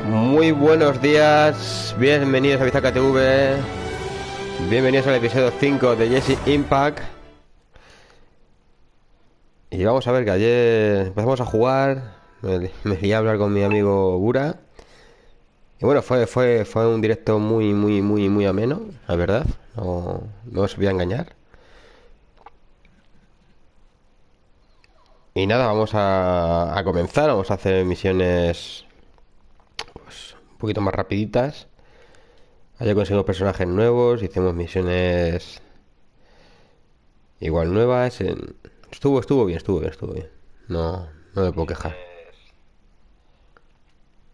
Muy buenos días, bienvenidos a VIZACATV, bienvenidos al episodio 5 de Genshin Impact. Y vamos a ver que ayer empezamos a jugar, me di a hablar con mi amigo Gura. Y bueno, fue un directo muy ameno, la verdad, no os voy a engañar. Y nada, vamos a comenzar, vamos a hacer misiones pues, un poquito más rapiditas. Ayer conseguimos personajes nuevos, hicimos misiones igual nuevas. Estuvo bien. No me puedo quejar.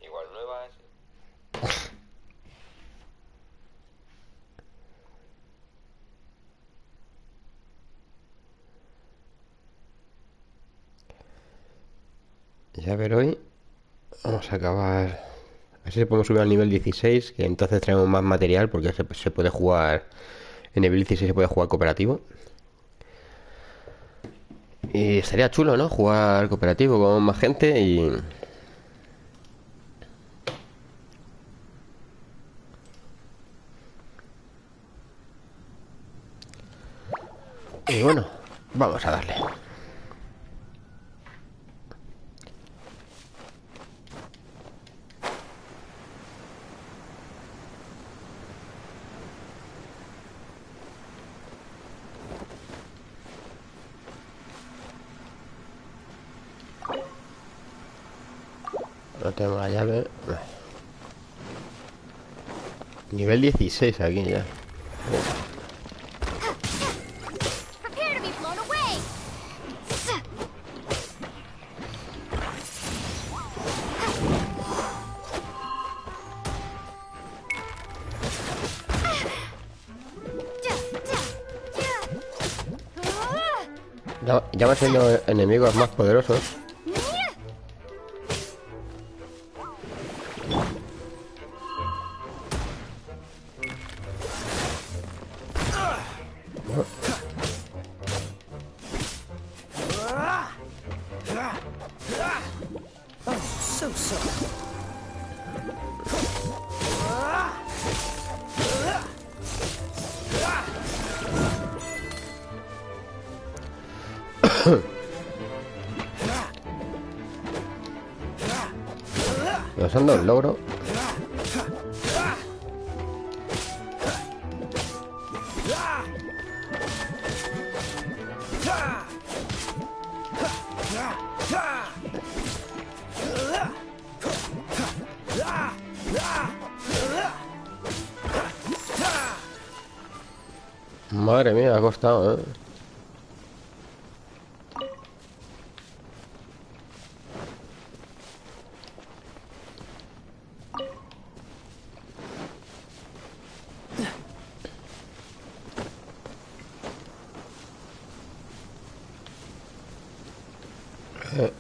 Igual nuevas. Ya ver hoy. Vamos a acabar. A ver si podemos subir al nivel 16, que entonces traemos más material, porque se puede jugar. En nivel 16 se puede jugar cooperativo. Y estaría chulo, ¿no? Jugar cooperativo con más gente y. Y bueno, vamos a darle. No tenemos la llave. Nivel 16 aquí ya. Ya van siendo enemigos más poderosos. Nos han dado un logro. Madre mía, ha costado, ¿eh?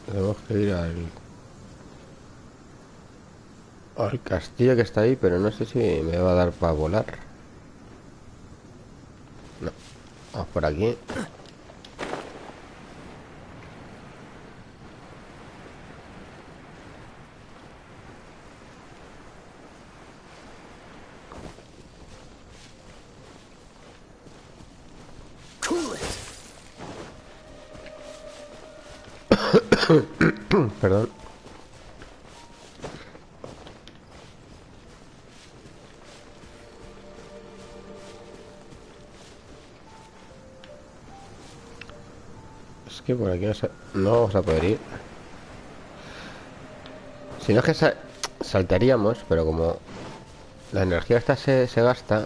Tenemos que ir al castillo que está ahí, pero no sé si me va a dar para volar. No, vamos por aquí. Perdón. Es que por aquí no vamos a poder ir. Si no es que saltaríamos, pero como la energía esta se gasta.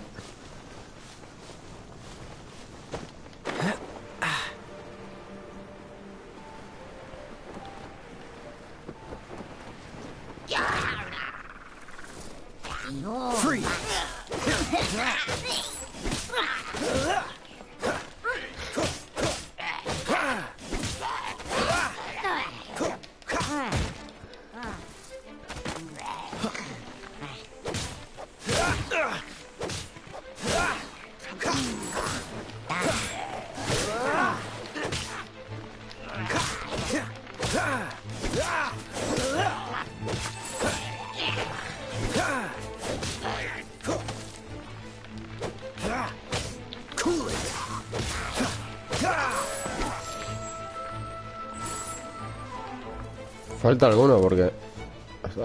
Falta alguno porque...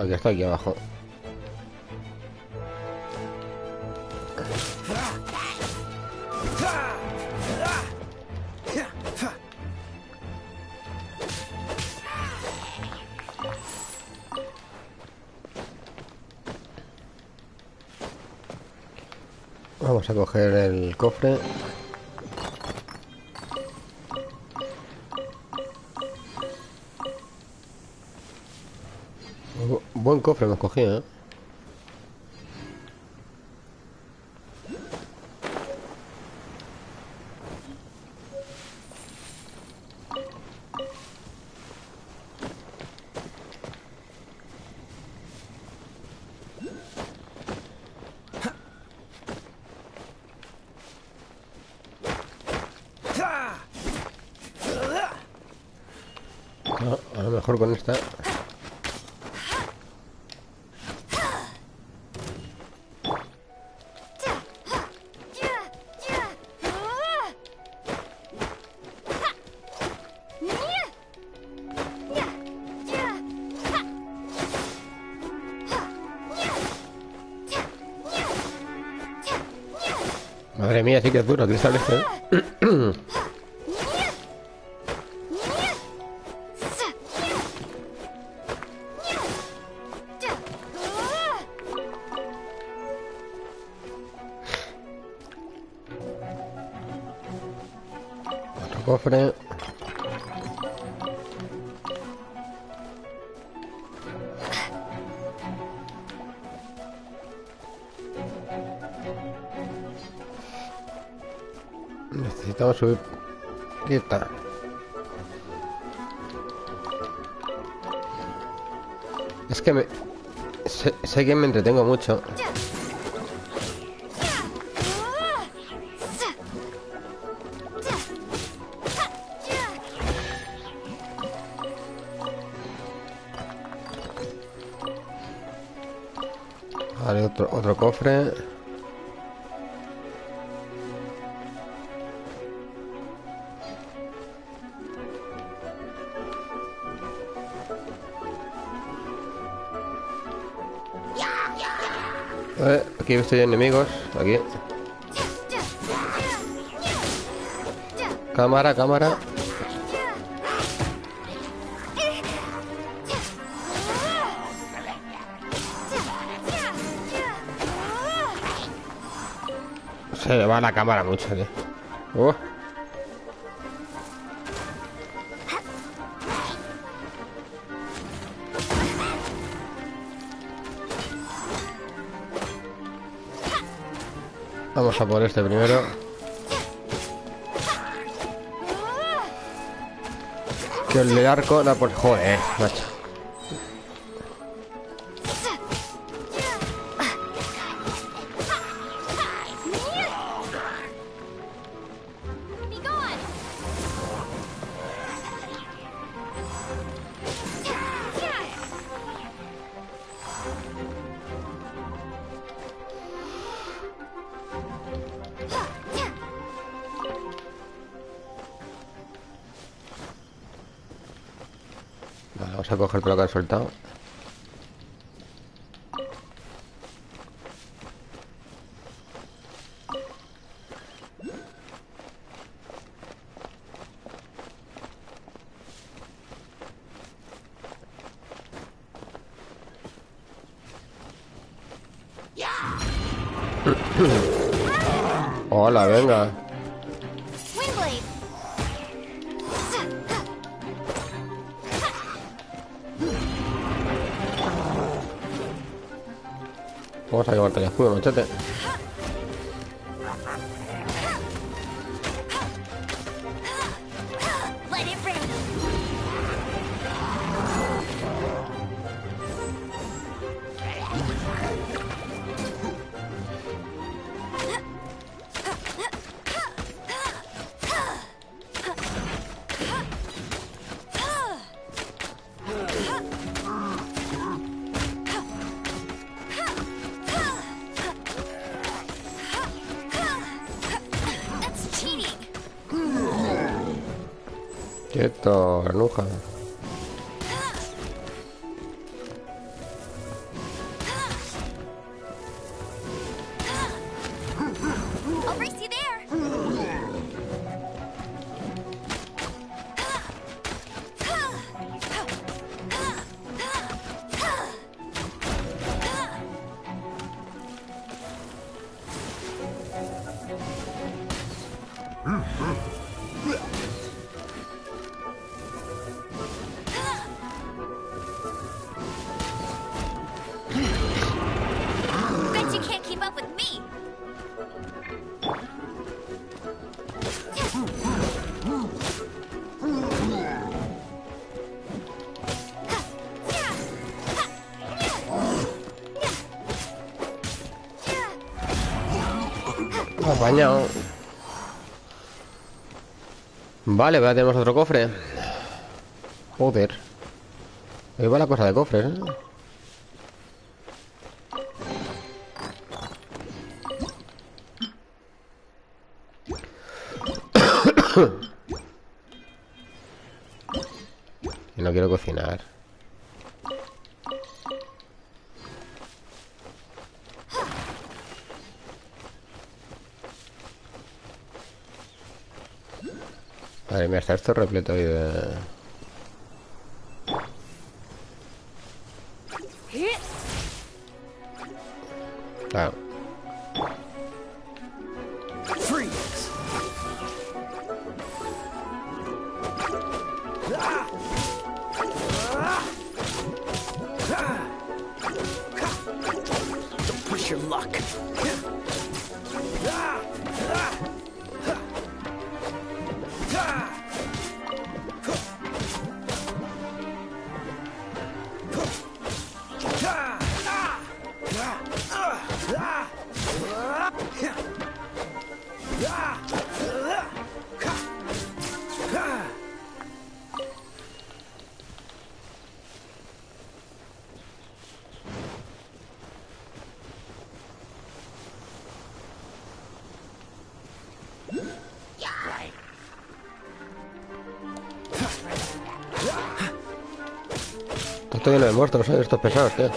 Aquí está, aquí abajo. Vamos a coger el cofre. Buen cofre hemos cogido, ¿eh? No, a lo mejor con esta. Madre mía, sí que es duro, cristal este, ¿eh? Otro cofre. Necesitamos subir. Aquí está. Es que me... Sé que me entretengo mucho. Vale, otro cofre. Aquí he visto ya enemigos. Aquí. Cámara, cámara. Se le va la cámara mucho, tío. Vamos a por este primero. Que el de arco da por... Joder, macho. Vale, vamos a coger todo lo que han soltado. Hola, venga. Vamos a llevarte el escudo, machete. Quieto, granuja. Apañado. Vale, ya tenemos otro cofre. Joder. Ahí va la cosa de cofres, ¿eh? Y no quiero cocinar. Madre mía, está esto repleto ahí de... Claro. Estoy lleno de monstruos, ¿eh? Estos pesados, tío.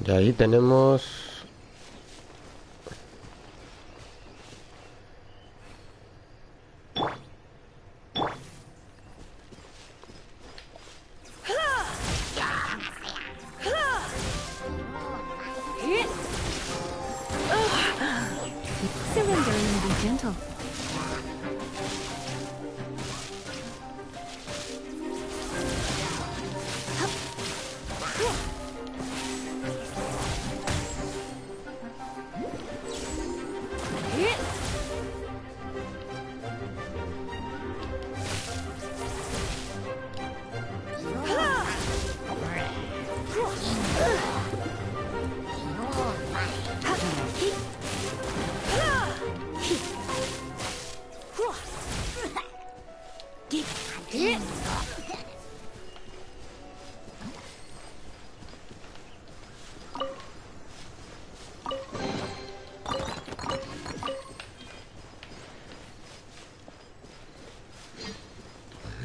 Y ahí tenemos...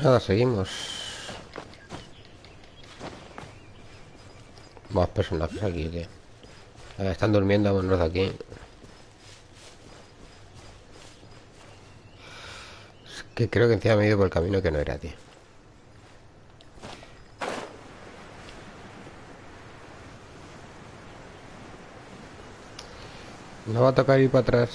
Nada, seguimos. Más personajes aquí, tío. Están durmiendo, vámonos de aquí. Es que creo que encima me he ido por el camino que no era, tío. No va a tocar ir para atrás.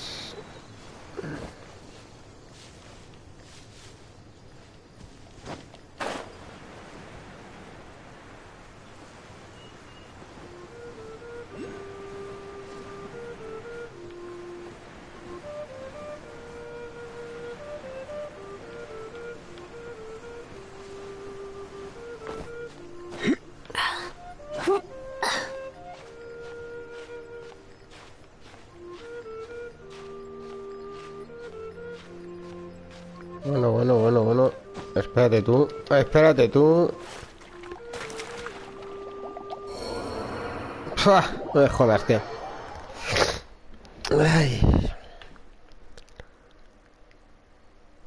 Bueno. Espérate tú. Espérate tú. ¡Pua! No me jodas, tío. Ay.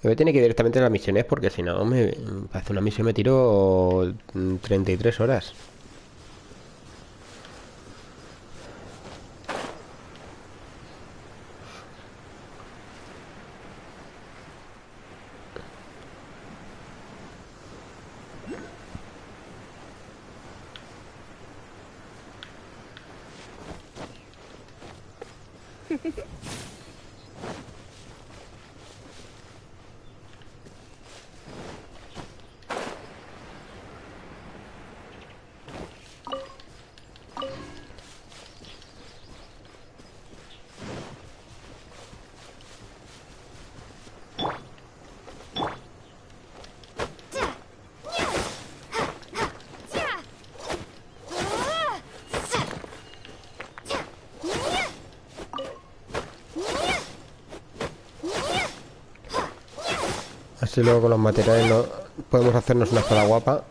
Me tiene que ir directamente a las misiones porque si no, me hace una misión me tiro 33 horas. Si luego con los materiales no podemos hacernos una espada guapa.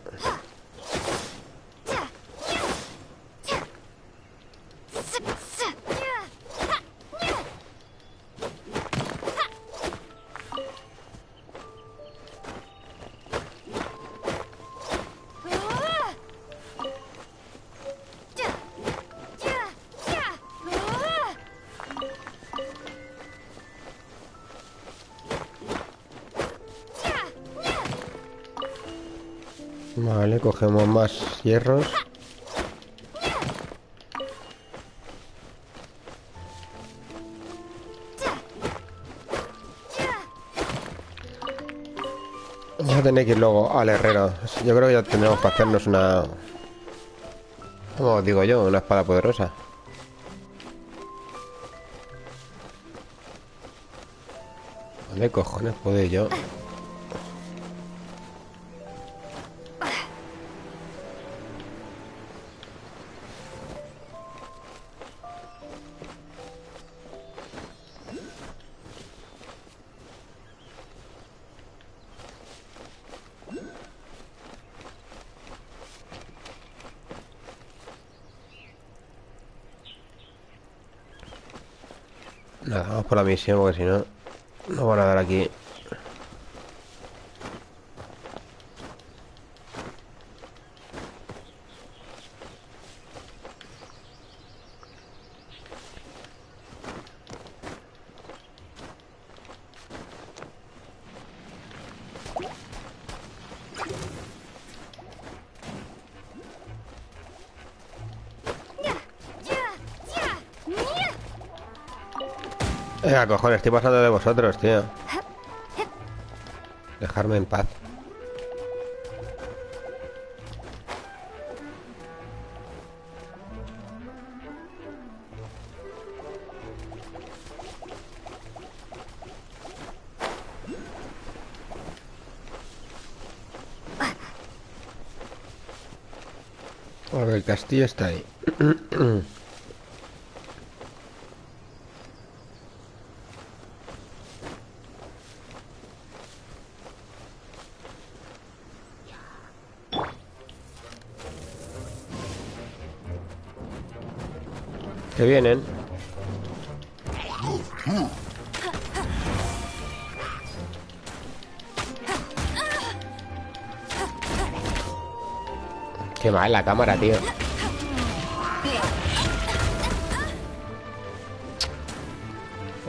Vale, cogemos más hierros. Vamos a tener que ir luego al herrero. Yo creo que ya tendremos que hacernos una... ¿Cómo os digo yo? Una espada poderosa. ¿Dónde cojones puedo ir yo? Nada, vamos por la misión porque si no, nos van a dar aquí. Cojones, estoy pasando de vosotros, tío. Dejarme en paz. A ver, el castillo está ahí. Que vienen. Qué mal la cámara, tío.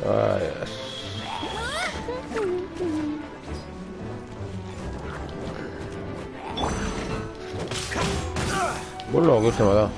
Ay, Dios. Bueno, que se me ha dado.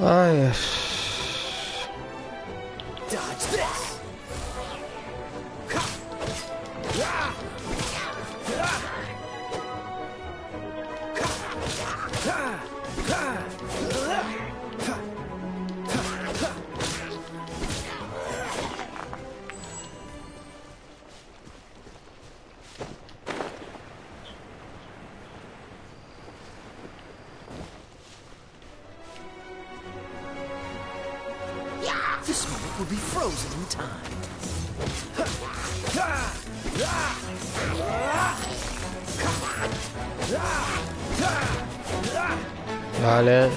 Ay, Dios. This moment will be frozen in time. Vale.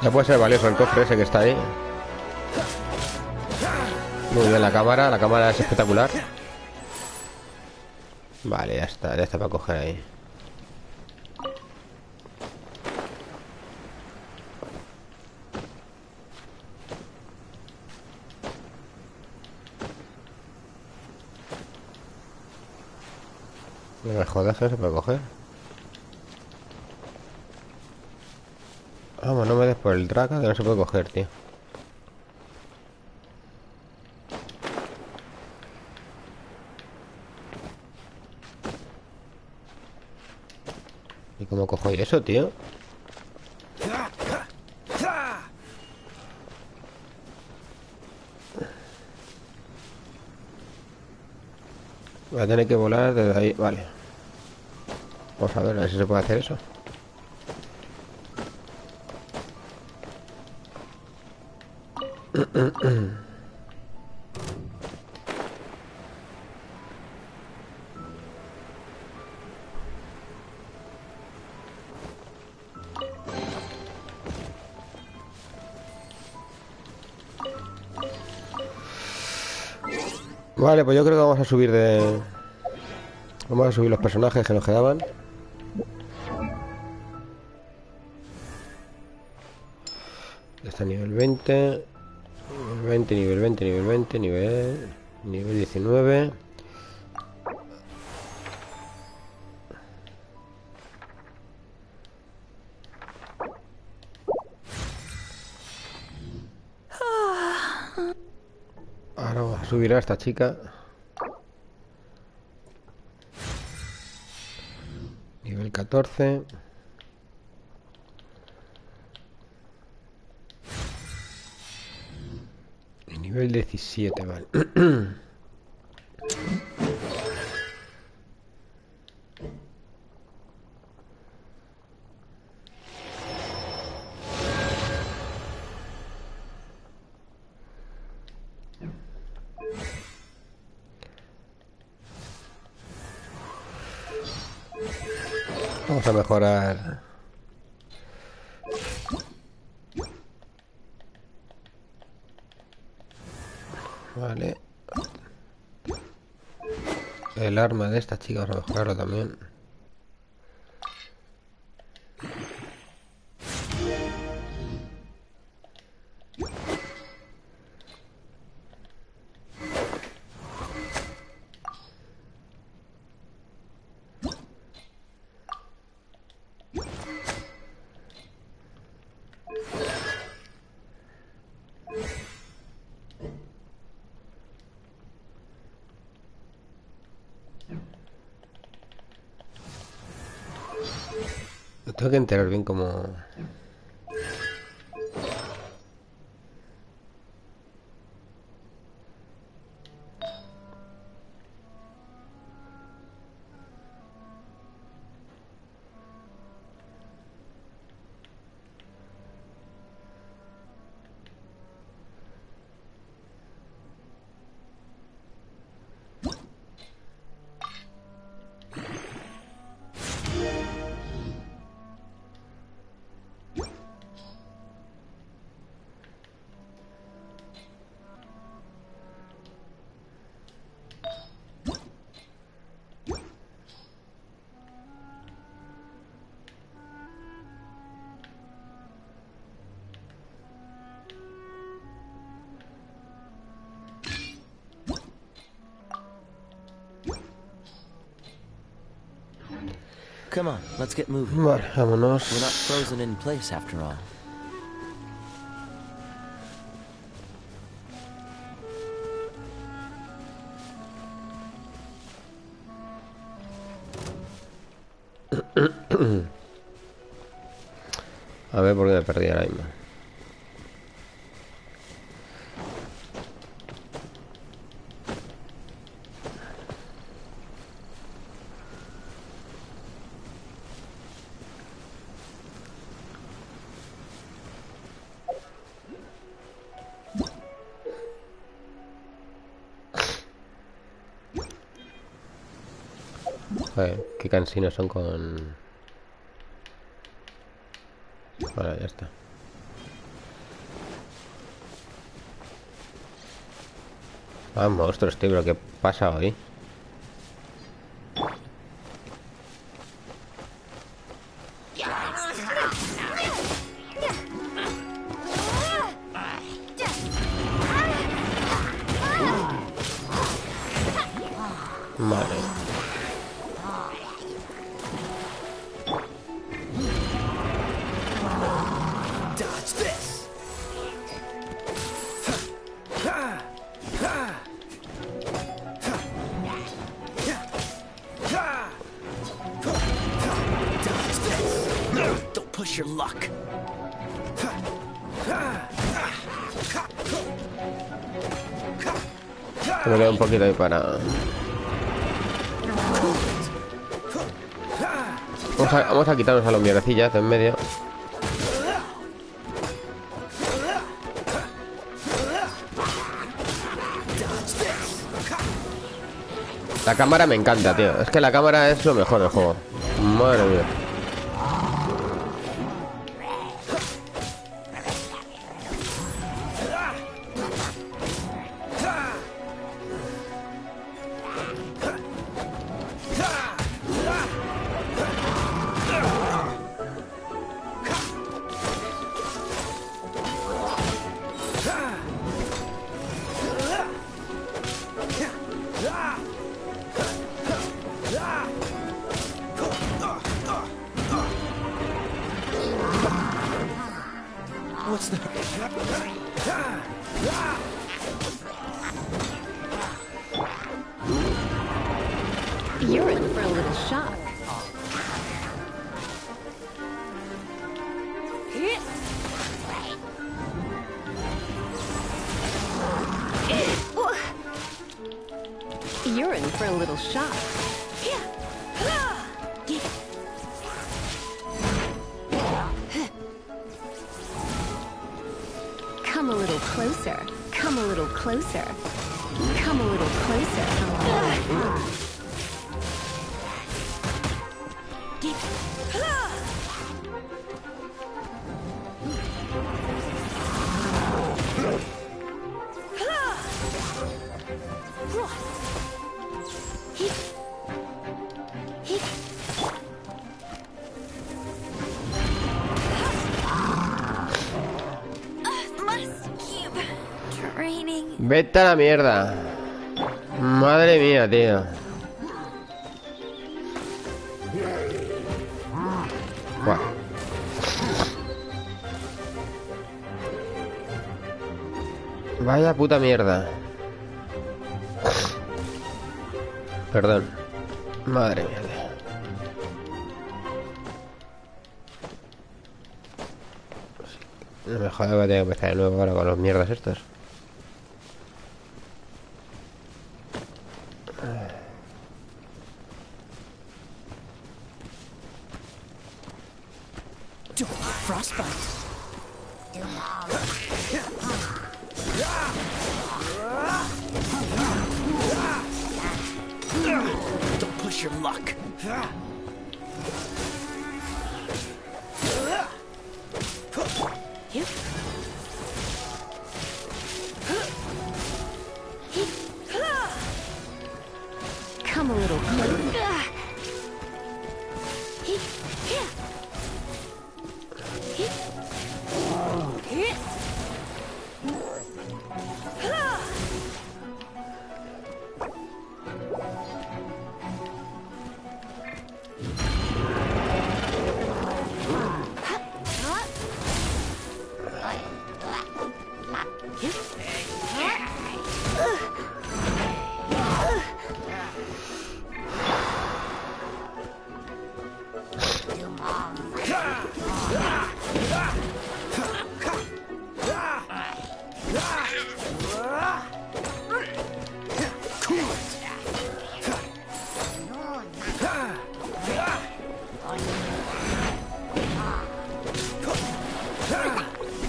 Ya puede ser valioso el cofre ese que está ahí. Muy bien la cámara es espectacular. Vale, ya está para coger ahí. No me jodas, que no se puede coger. Vamos, no me des por el traca, que no se puede coger, tío. ¿Y cómo cojo eso, tío? Voy a tener que volar desde ahí, vale. Vamos a ver si se puede hacer eso. Vale, pues yo creo que vamos a subir de... Vamos a subir los personajes que nos quedaban. Está nivel 20. Nivel 20, nivel 20, nivel 20, nivel 19. Ahora vamos a subir a esta chica. Nivel 14. Y nivel 17, vale. Vamos a mejorar. Vale. El arma de esta chica vamos a mejorarlo también. Tengo que enterar bien cómo... Come on, let's get moving. Vale, vámonos. We're not frozen in place after all. A ver por qué me perdí ahora mismo. Joder, qué cansinos son con... Vale, ya está. Ah, monstruos, tío, pero ¿qué pasa hoy? Vale. Don't push your luck. Me queda un poquito ahí para... Vamos a quitarnos a los mierdecillas de en medio. La cámara me encanta, tío. Es que la cámara es lo mejor del juego. Madre mía. What's the... You're in for a little shock. You're in for a little shock. Come a little closer. Come a little closer. Come a little closer. Vete a la mierda. Madre mía, tío. Buah. Vaya puta mierda. Perdón. Madre mía. No me jodas, voy a tener que empezar de nuevo ahora con los mierdas estos. Frostbite. Don't push your luck. Come a little closer.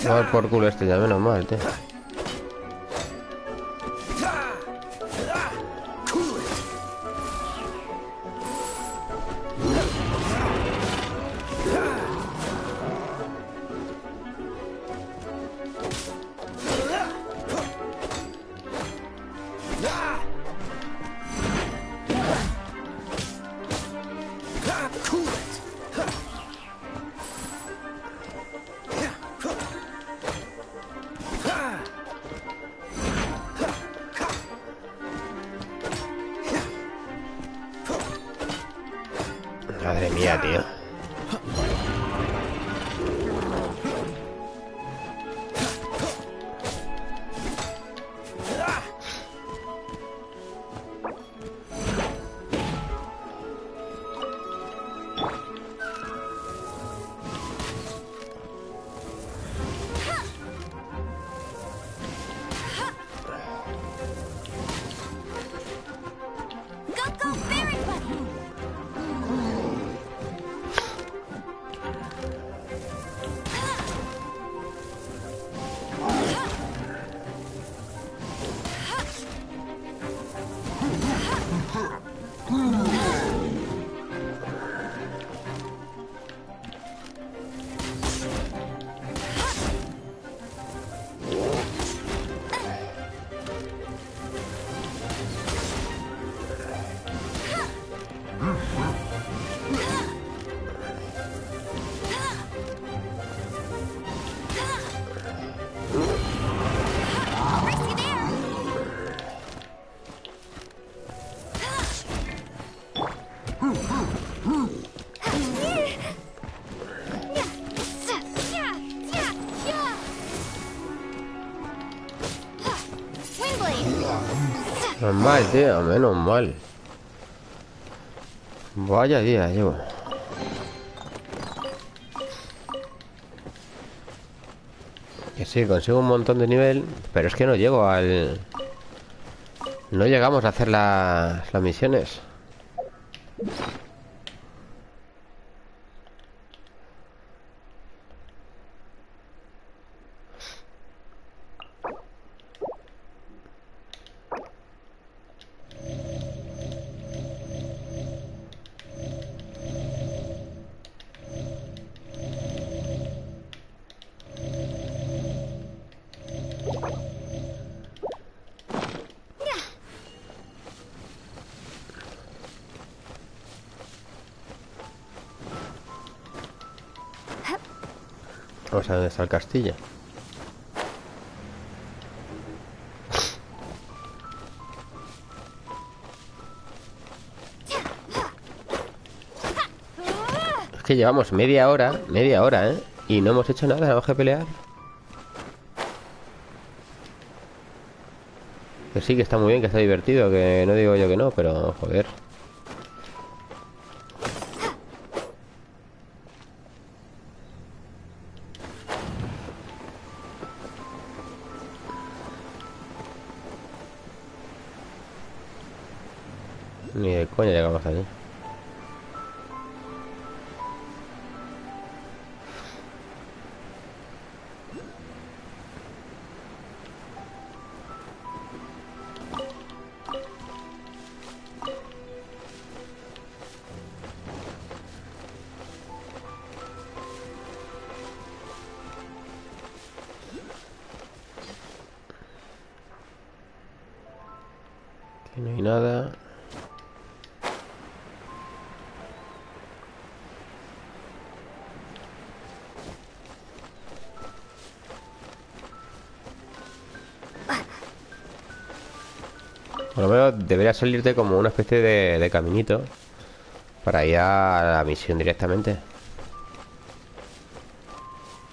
Va a dar por culo este ya, menos mal, tío. Madre mía, tío. Menos mal, tío, menos mal. Vaya día llevo. Que sí, consigo un montón de nivel, pero es que no llego al... No llegamos a hacer las misiones. Vamos a ver dónde está el castillo. Es que llevamos media hora, ¿eh? Y no hemos hecho nada, vamos a pelear. Que sí, que está muy bien, que está divertido, que no digo yo que no, pero joder. Ni de coña llegamos allí. Aquí no hay nada. Por lo menos debería salirte como una especie de caminito para ir a la misión directamente.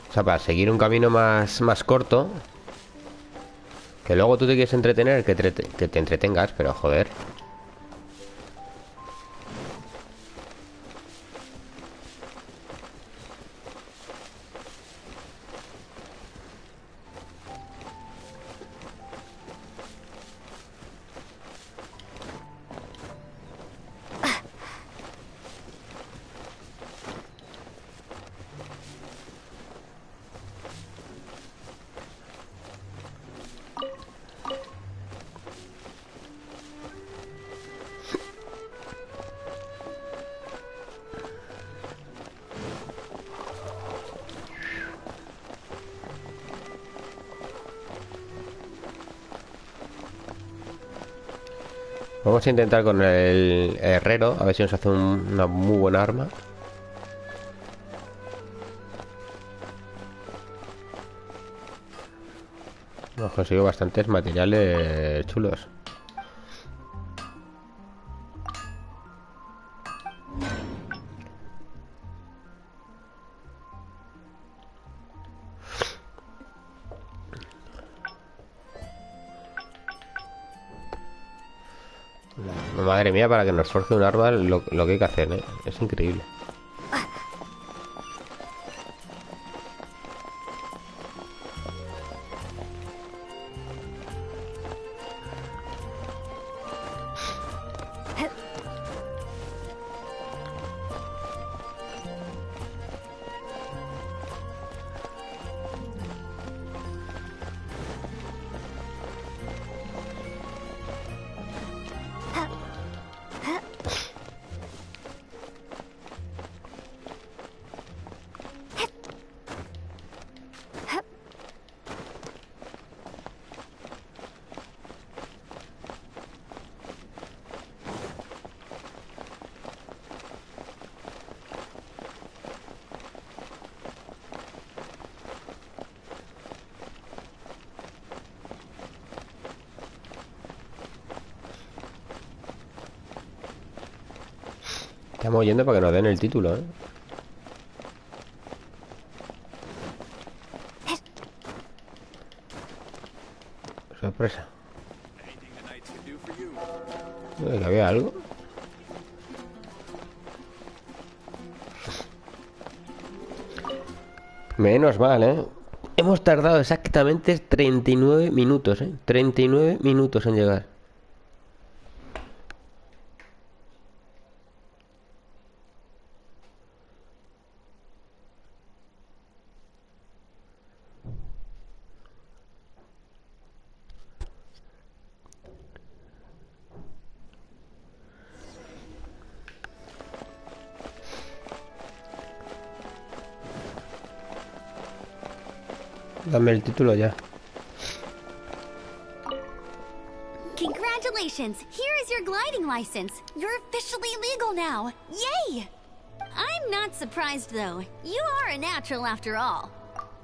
O sea, para seguir un camino más corto. Que luego tú te quieres entretener, que te entretengas, pero joder. Vamos a intentar con el herrero, a ver si nos hace una muy buena arma. Hemos conseguido bastantes materiales chulos. Madre mía, para que nos forje un arma lo que hay que hacer, ¿eh? Es increíble. Estamos yendo para que nos den el título, ¿eh? Sorpresa. ¿Que había algo? Menos mal, ¿eh? Hemos tardado exactamente 39 minutos, ¿eh? 39 minutos en llegar. Dame el título ya. Congratulations! Here is your gliding license. You're officially legal now. Yay! I'm not surprised though. You are a natural after all.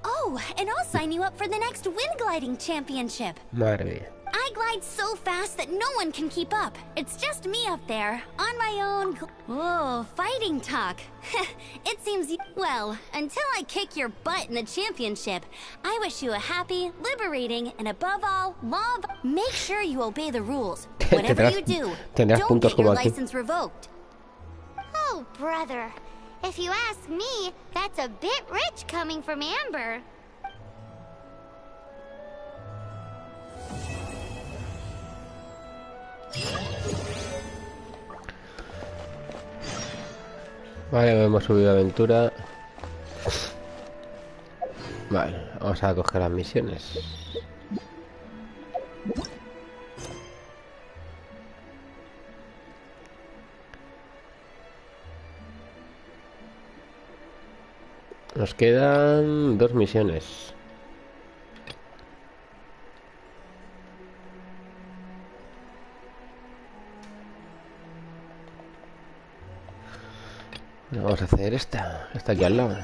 Oh, and I'll sign you up for the next wind gliding championship. Madre mía. I glide so fast that no one can keep up. It's just me up there, on my own. Oh, fighting talk. It seems well, until I kick your butt in the championship. I wish you a happy, liberating, and above all, love. Make sure you obey the rules. Whatever you do, don't get your license revoked. Oh, brother. If you ask me, that's a bit rich coming from Amber. Vale, hemos subido aventura. Vale, vamos a coger las misiones. Nos quedan 2 misiones. Vamos a hacer esta aquí al lado.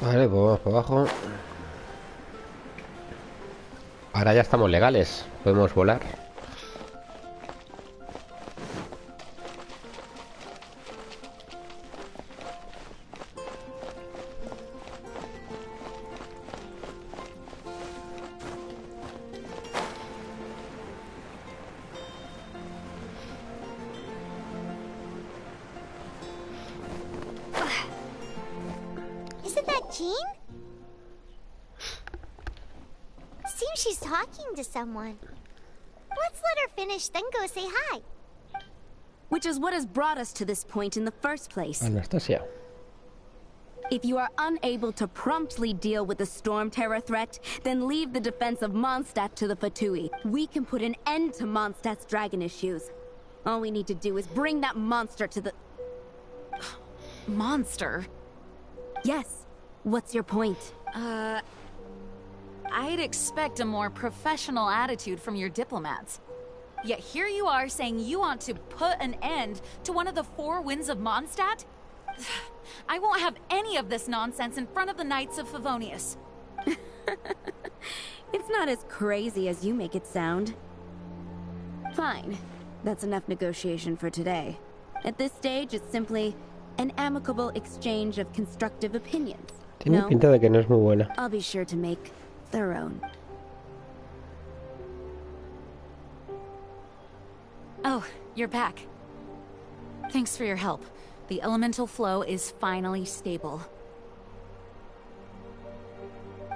Vale, pues vamos para abajo. Ahora ya estamos legales. Podemos volar. Jean? Seems she's talking to someone. Let's let her finish, then go say hi. Which is what has brought us to this point in the first place. Anastasia. If you are unable to promptly deal with the Storm Terror threat, then leave the defense of Mondstadt to the Fatui. We can put an end to Mondstadt's dragon issues. All we need to do is bring that monster to the... Monster? Yes. What's your point? I'd expect a more professional attitude from your diplomats. Yet here you are saying you want to put an end to one of the four winds of Mondstadt? I won't have any of this nonsense in front of the Knights of Favonius. It's not as crazy as you make it sound. Fine. That's enough negotiation for today. At this stage, it's simply an amicable exchange of constructive opinions. Tiene pinta de que no es muy buena. I'll be sure to make their own. Oh, you're back. Thanks for your help. The elemental flow is finally stable.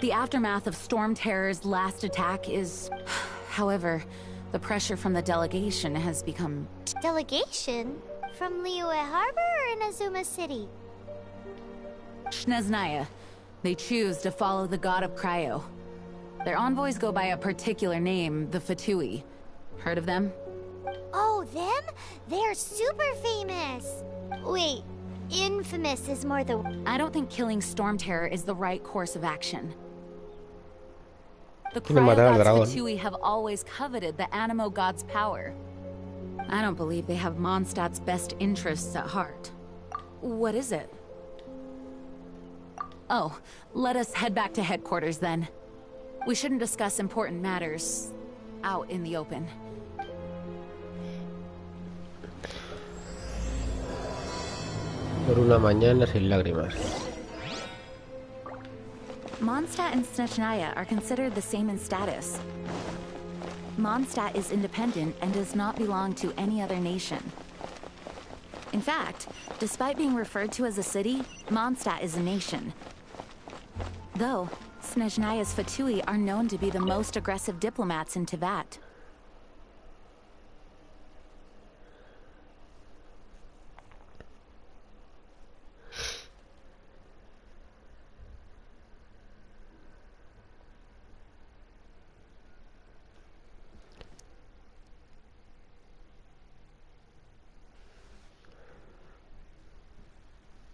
The aftermath of Storm Terror's last attack is... However, the pressure from the delegation has become... Delegation? From Liyue Harbor or Inazuma City? Snezhnaya. They choose to follow the god of Cryo. Their envoys go by a particular name, the Fatui. Heard of them? Oh, them? They're super famous! Wait, infamous is more the... I don't think killing Storm Terror is the right course of action. The Quiere matar al Cryogods dragón. Fatui have always coveted the Animo god's power. I don't believe they have Mondstadt's best interests at heart. What is it? Oh, let us head back to headquarters then. We shouldn't discuss important matters out in the open. Por una mañana sin lágrimas. Mondstadt and Snezhnaya are considered the same in status. Mondstadt is independent and does not belong to any other nation. In fact, despite being referred to as a city, Mondstadt is a nation. Though, Snezhnaya's Fatui are known to be the most aggressive diplomats in Teyvat.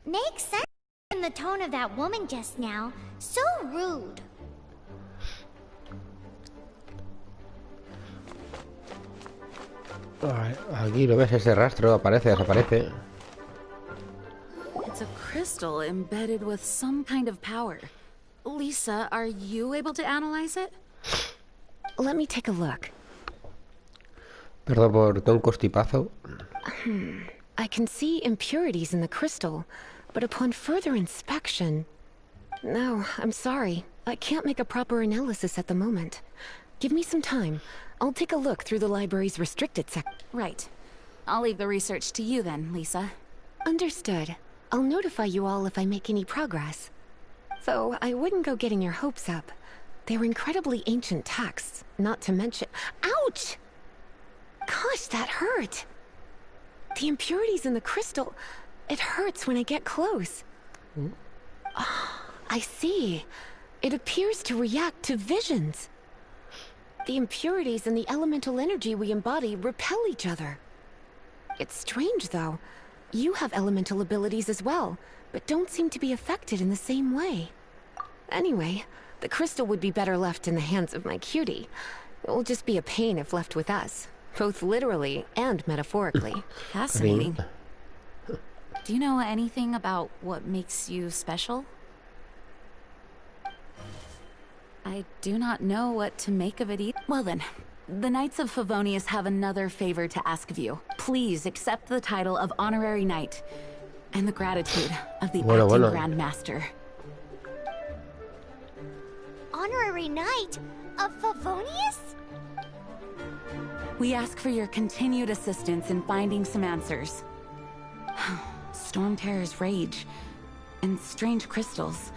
Makes sense in the tone of that woman just now. So rude. Ay, aquí lo ves, ese rastro aparece, desaparece. It's a crystal embedded with some kind of power. Lisa, are you able to analyze it? Let me take a look. Perdón por un constipazo. I can see impurities in the crystal, but upon further inspection... No, I'm sorry. I can't make a proper analysis at the moment. Give me some time. I'll take a look through the library's restricted sec... Right. I'll leave the research to you then, Lisa. Understood. I'll notify you all if I make any progress. Though, I wouldn't go getting your hopes up. They're incredibly ancient texts, not to mention... Ouch! Gosh, that hurt! The impurities in the crystal... It hurts when I get close. Oh, I see. It appears to react to visions. The impurities and the elemental energy we embody repel each other. It's strange, though. You have elemental abilities as well, but don't seem to be affected in the same way. Anyway, the crystal would be better left in the hands of my cutie. It will just be a pain if left with us, both literally and metaphorically. Fascinating. Do you know anything about what makes you special? I do not know what to make of it either. Well then, the Knights of Favonius have another favor to ask of you. Please accept the title of Honorary Knight, and the gratitude of the Acting Grand Master. Honorary Knight of Favonius? We ask for your continued assistance in finding some answers. Storm Terror's rage, and strange crystals.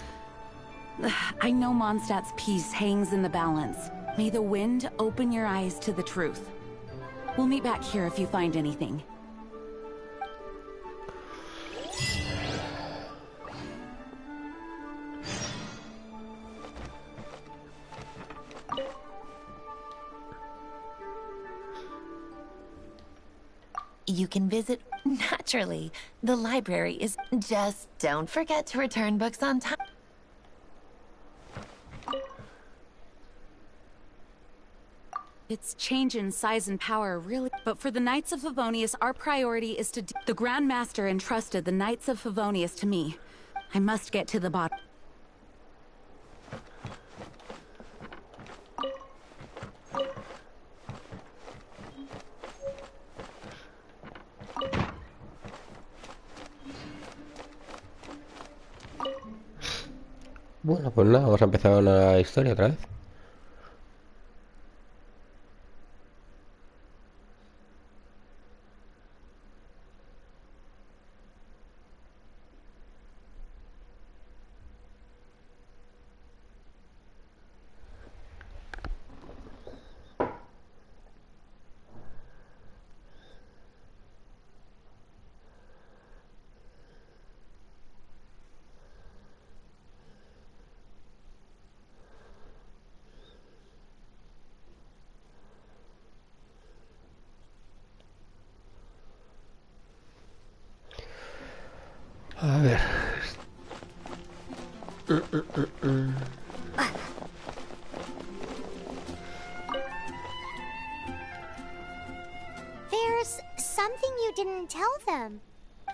I know Mondstadt's peace hangs in the balance. May the wind open your eyes to the truth. We'll meet back here if you find anything. You can visit naturally. The library is... Just don't forget to return books on time. Its change in size and power really... But for the Knights of Favonius, our priority is to... The Grand Master entrusted the Knights of Favonius to me. I must get to the bottom. Bueno, pues nada, vamos a empezar una historia otra vez. A ver. There's something you didn't tell them.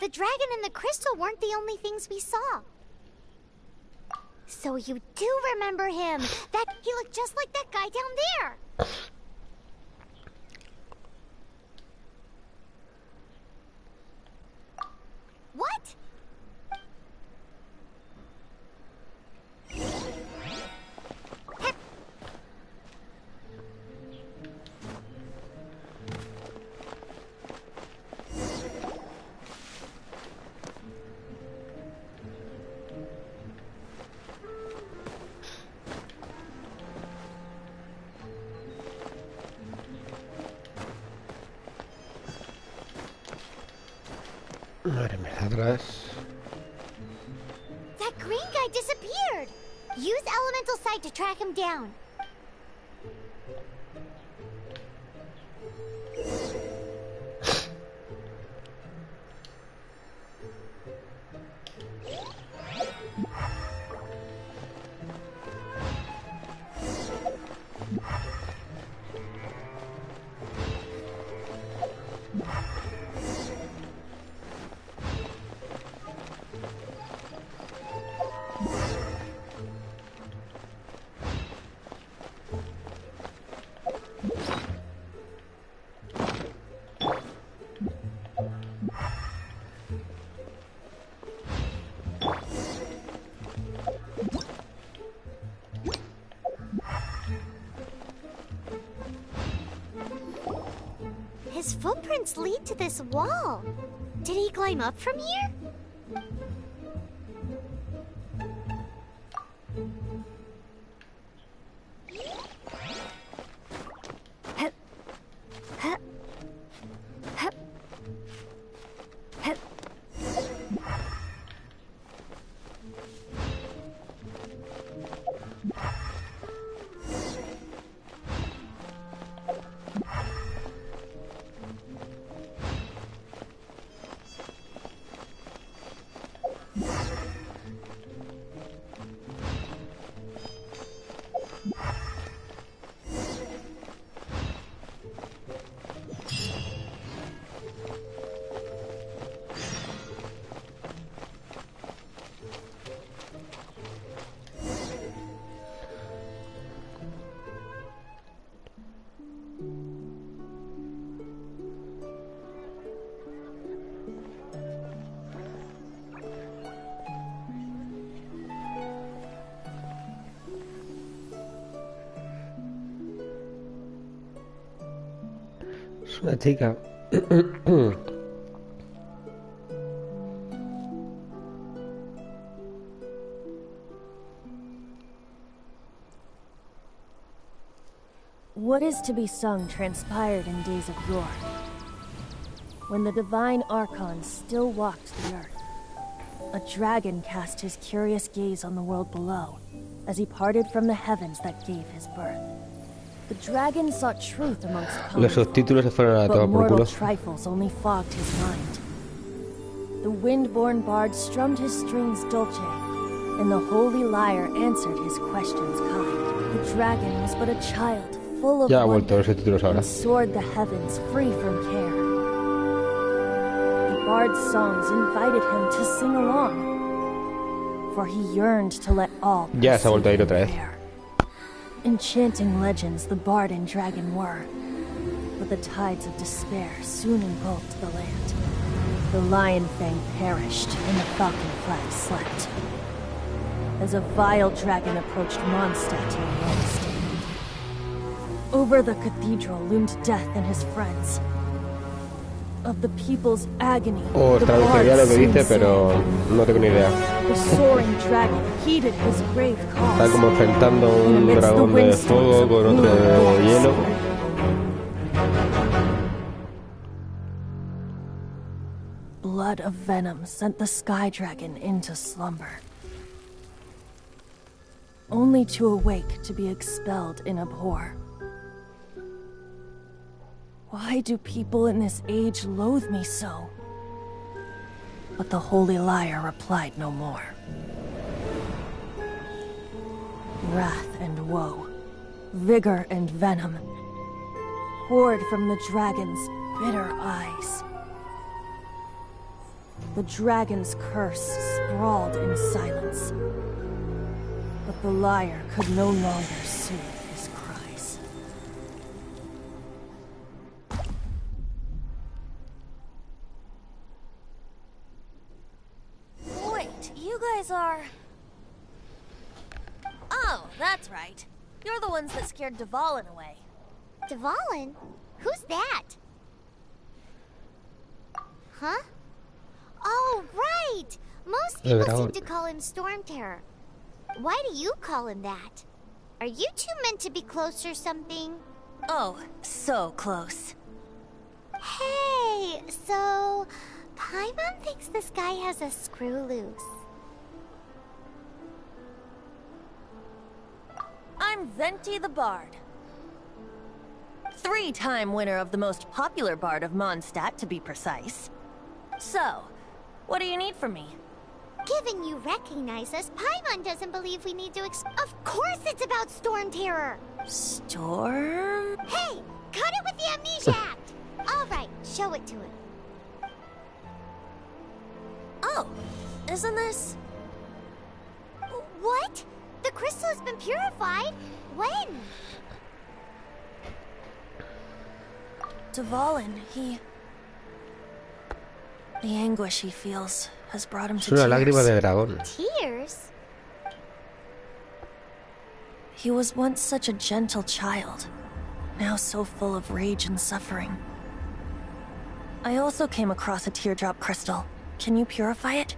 The dragon and the crystal weren't the only things we saw. So you do remember him. That he looked just like that guy down there. What? Madre mía, atrás. That green guy disappeared. Use elemental sight to track him down. His footprints lead to this wall. Did he climb up from here? Es una chica. What is to be sung transpired in days of yore, when the divine Archon still walked the earth. A dragon cast his curious gaze on the world below, as he parted from the heavens that gave his birth. The dragon sought truth amongst Los subtítulos se fueron a but tomar por mortal culo. trifles only fogged his mind. The wind-born bard strummed his strings dulce, and the holy lyre answered his questions kind. The dragon was but a child, full of Ya ha vuelto wonder, los subtítulos ahora. and soared the heavens free from care. The bard's songs invited him to sing along, for he yearned to let all Ya se ha vuelto a ir otra vez. fair. Enchanting legends the bard and dragon were, but the tides of despair soon engulfed the land. The lion fang perished, and the falcon flag slept. As a vile dragon approached Mondstadt in a lone stand. Over the cathedral loomed death and his friends. Of the people's agony, Os the traduciría bard lo que soon dice, pero sang. no tengo ni idea. The soaring dragon heeded his grave Están calls. como enfrentando un dragón de fuego con otro de hielo. Blood of venom sent the sky dragon into slumber, only to awake to be expelled in abhor. Why do people in this age loathe me so? But the holy lyre replied no more. Wrath and woe, vigor and venom, poured from the dragon's bitter eyes. The dragon's curse sprawled in silence, but the lyre could no longer soothe his cries. Wait, you guys are... Oh, that's right. You're the ones that scared Dvalin away. Dvalin? Who's that? Huh? Oh, right! Most people seem to call him Storm Terror. Why do you call him that? Are you two meant to be close or something? Oh, so close. Hey, so... Paimon thinks this guy has a screw loose. I'm Venti the Bard. 3-time winner of the most popular bard of Mondstadt, to be precise. So, what do you need from me? Given you recognize us, Paimon doesn't believe we need to Of course it's about Storm Terror! Storm? Hey! Cut it with the Amnesia Act! Alright, show it to him. Oh, isn't this... What? The crystal has been purified? When? Dvalin, he... The anguish he feels has brought him Es to una lágrima tears. de dragón. Tears? He was once such a gentle child, now so full of rage and suffering. I also came across a teardrop crystal. Can you purify it?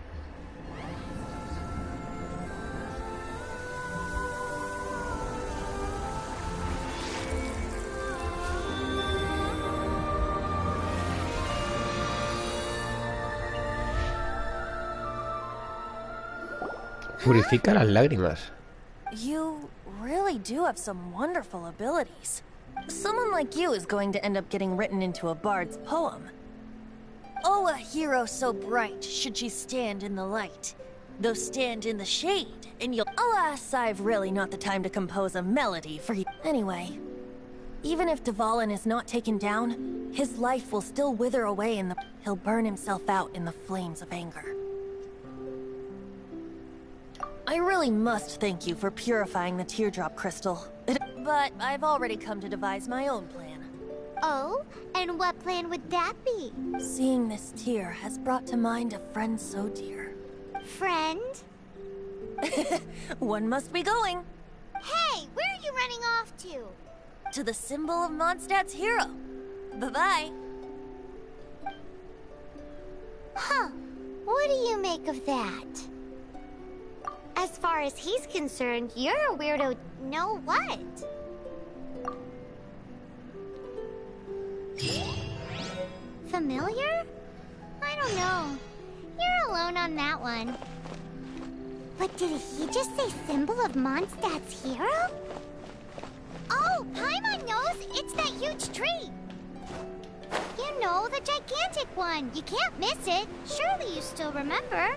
Purifica las lágrimas. You really do have some wonderful abilities. Someone like you is going to end up getting written into a bard's poem. Oh, a hero so bright, should she stand in the light. Though stand in the shade, and you'll... Alas, I've really not the time to compose a melody for you. Anyway, even if Dvalin is not taken down, his life will still wither away in the... He'll burn himself out in the flames of anger. I really must thank you for purifying the teardrop crystal. But I've already come to devise my own plan. Oh? And what plan would that be? Seeing this tear has brought to mind a friend so dear. Friend? One must be going. Hey, where are you running off to? To the symbol of Mondstadt's hero. Bye-bye. Huh. What do you make of that? As far as he's concerned, you're a weirdo. No what? familiar? I don't know. You're alone on that one. But did he just say symbol of Mondstadt's hero? Oh, Paimon knows! It's that huge tree! You know, the gigantic one. You can't miss it. Surely you still remember.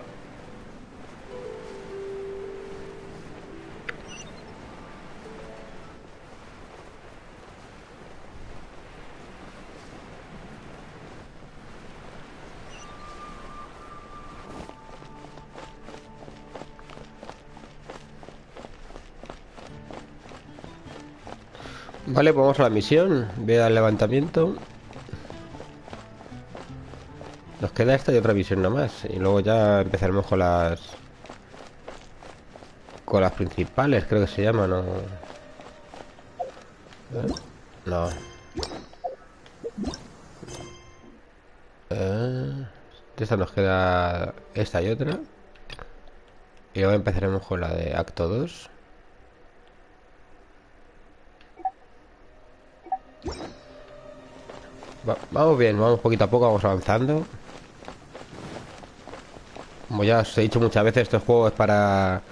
Vale, pues vamos a la misión. Ve al levantamiento. Nos queda esta y otra misión nomás. Y luego ya empezaremos con las... Con las principales, creo que se llaman, ¿no? No. De esta nos queda esta y otra. Y luego empezaremos con la de acto 2. Vamos bien, vamos poquito a poco, vamos avanzando. Como ya os he dicho muchas veces, estos juegos es para...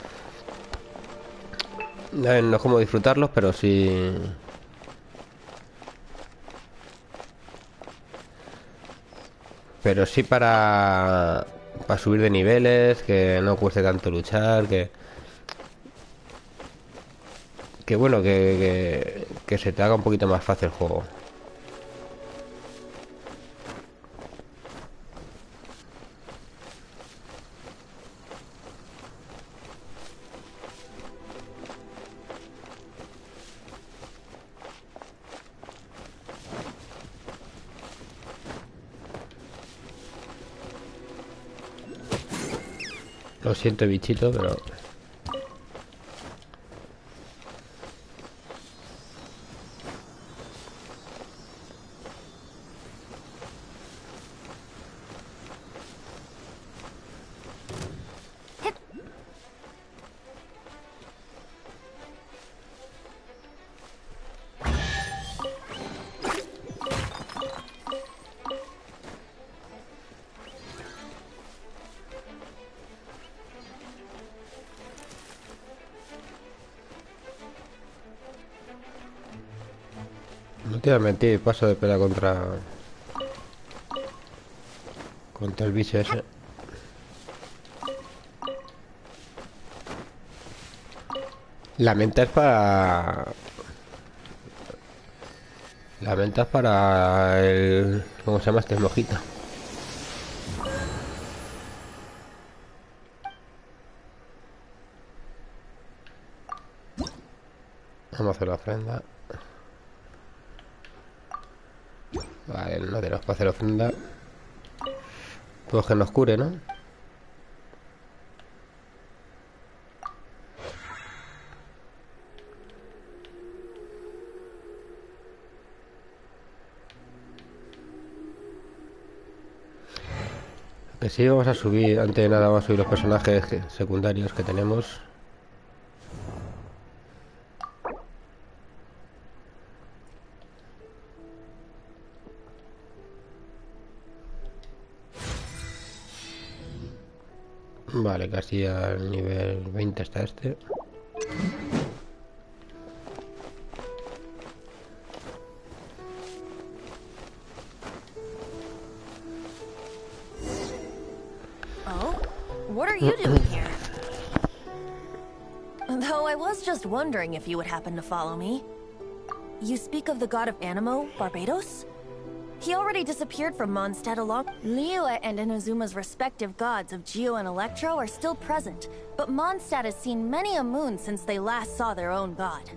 No es como disfrutarlos, pero sí... Pero sí para subir de niveles, que no cueste tanto luchar, que bueno, que se te haga un poquito más fácil el juego. Lo siento, bichito, pero... No te voy a mentir, paso de pelea contra el bicho ese. La menta es para... La menta es para el... ¿Cómo se llama este mojito? Vamos a hacer la ofrenda. Vale, no tenemos para hacer ofrenda. Pues que nos cure, ¿no? Que sí, vamos a subir. Antes de nada vamos a subir los personajes secundarios que tenemos. Vale, casi al nivel 20 está este. Oh? What are you doing here? Though I was just wondering if you would happen to follow me. You speak of the god of Animo, Barbados? He already disappeared from Mondstadt along... Liyue and Inazuma's respective gods of Geo and Electro are still present, but Mondstadt has seen many a moon since they last saw their own god.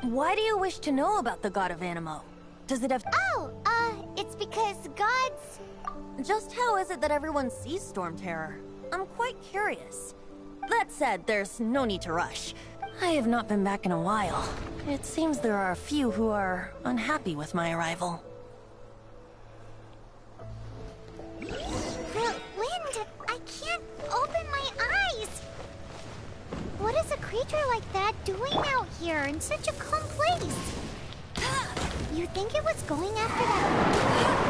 Why do you wish to know about the god of Animo? Does it have... Oh, it's because gods... Just how is it that everyone sees Storm Terror? I'm quite curious. That said, there's no need to rush. I have not been back in a while. It seems there are a few who are unhappy with my arrival. The wind! I can't open my eyes! What is a creature like that doing out here in such a calm place? You think it was going after that...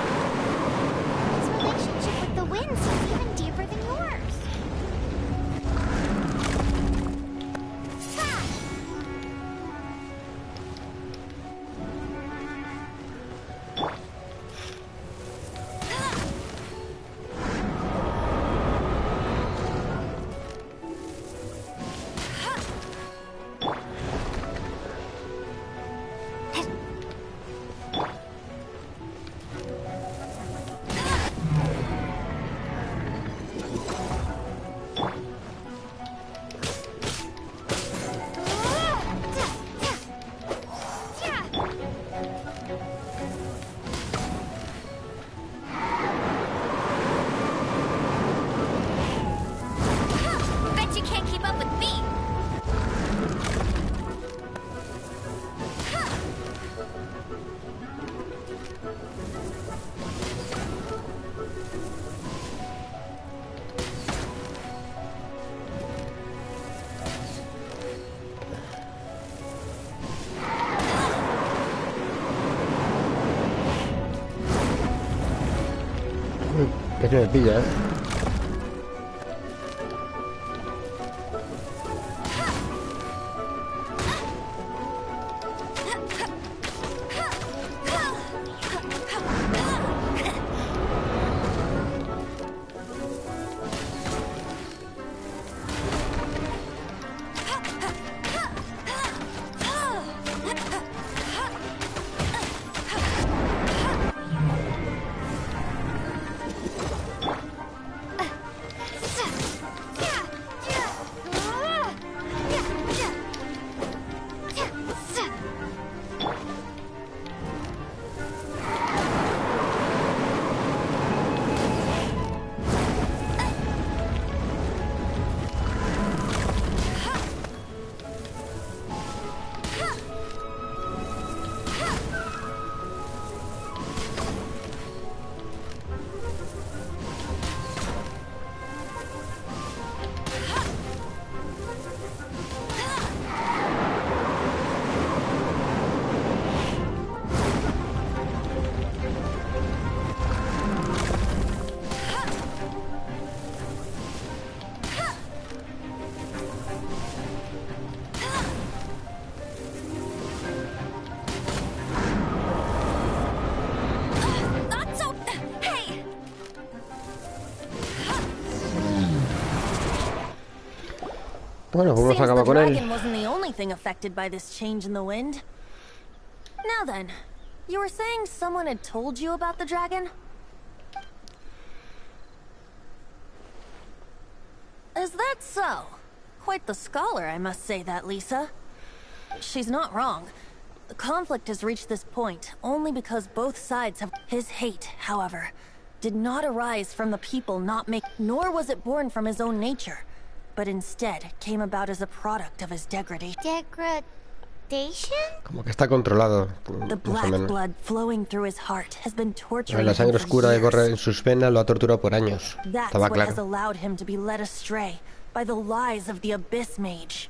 Que se me pilla, ¿eh? Bueno, pues vamos a acabar con él. Dragon wasn't the only thing affected by this change in the wind. Now then, you were saying someone had told you about the dragon? Is that so? Quite the scholar, I must say that, Lisa. She's not wrong. The conflict has reached this point only because both sides have... His hate, however, did not arise from the people not make... Nor was it born from his own nature, but instead came about as a product of his degradation. Degradation? Como que está controlado, The más o black menos. blood flowing through his heart has been torturing La him sangre for oscura que corre en years. sus venas lo ha torturado por años. That's Estaba what has claro. allowed him to be led astray by the lies of the Abyss Mage.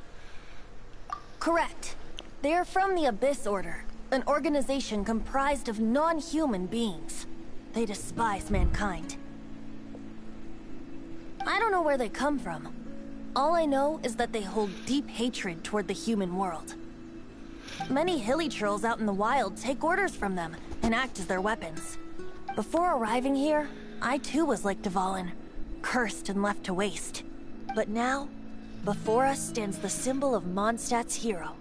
Correct. They are from the Abyss Order, an organization comprised of non-human beings. They despise mankind. I don't know where they come from. All I know is that they hold deep hatred toward the human world. Many hilly trolls out in the wild take orders from them and act as their weapons. Before arriving here, I too was like Dvalin, cursed and left to waste. But now, before us stands the symbol of Mondstadt's hero.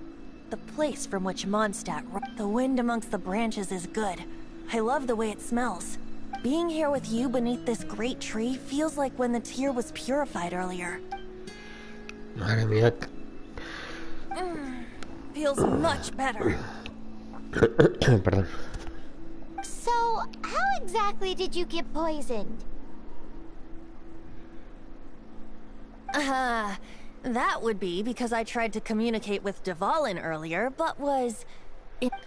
The place from which Mondstadt... The wind amongst the branches is good. I love the way it smells. Being here with you beneath this great tree feels like when the tear was purified earlier. Madre mía. Feels much better. Perdón. So, how exactly did you get poisoned? That would be because I tried to communicate with Dvalin earlier, but was...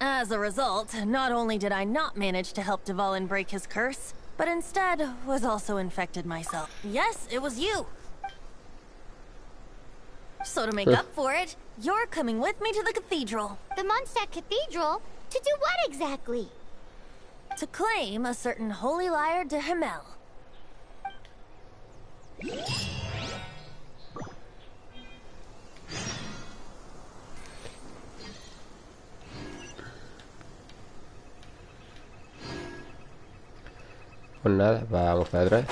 As a result, not only did I not manage to help Dvalin break his curse, but instead was also infected myself. Yes, it was you. So to make up for it, you're coming with me to the cathedral. The Mondstadt Cathedral? To do what exactly? To claim a certain holy lyre de Himmel. Pues nada, vamos para atrás.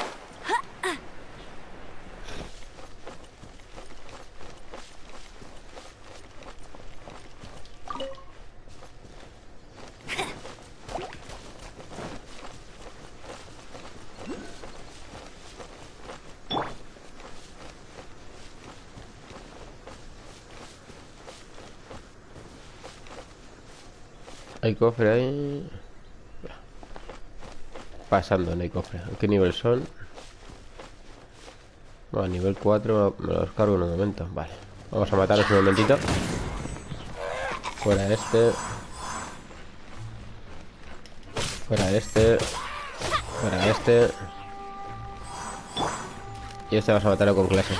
Hay cofre ahí. Pasando, no hay cofre. ¿A qué nivel son? Bueno, nivel 4 me los cargo en un momento. Vale, vamos a matarlos un momentito. Fuera este. Fuera este. Fuera este. Y este vamos a matarlo con clase.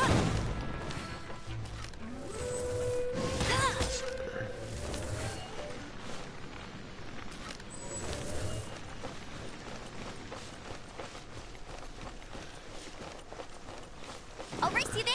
see there.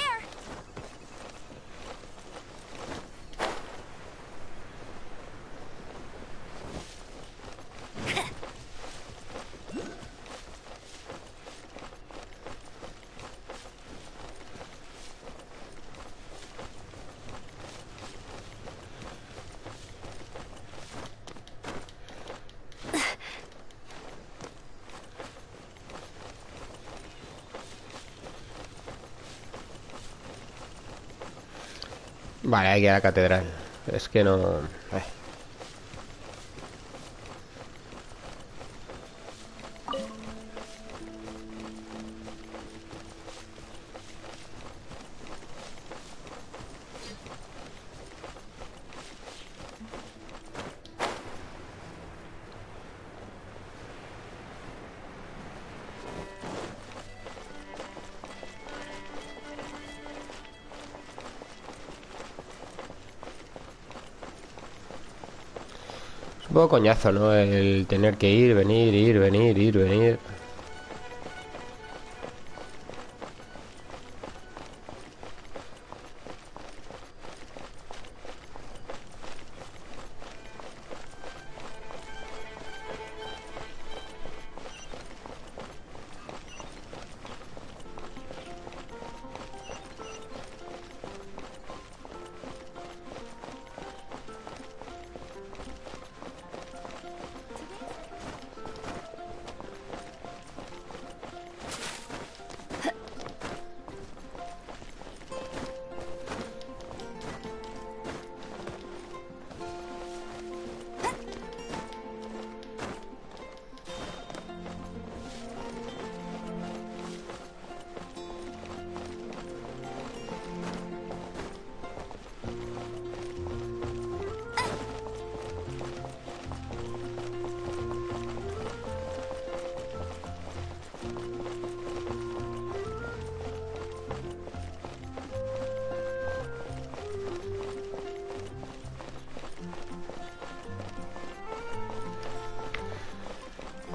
Vale, hay que ir a la catedral. Es que no... Un poco coñazo, ¿no? El tener que ir, venir, ir, venir, ir, venir.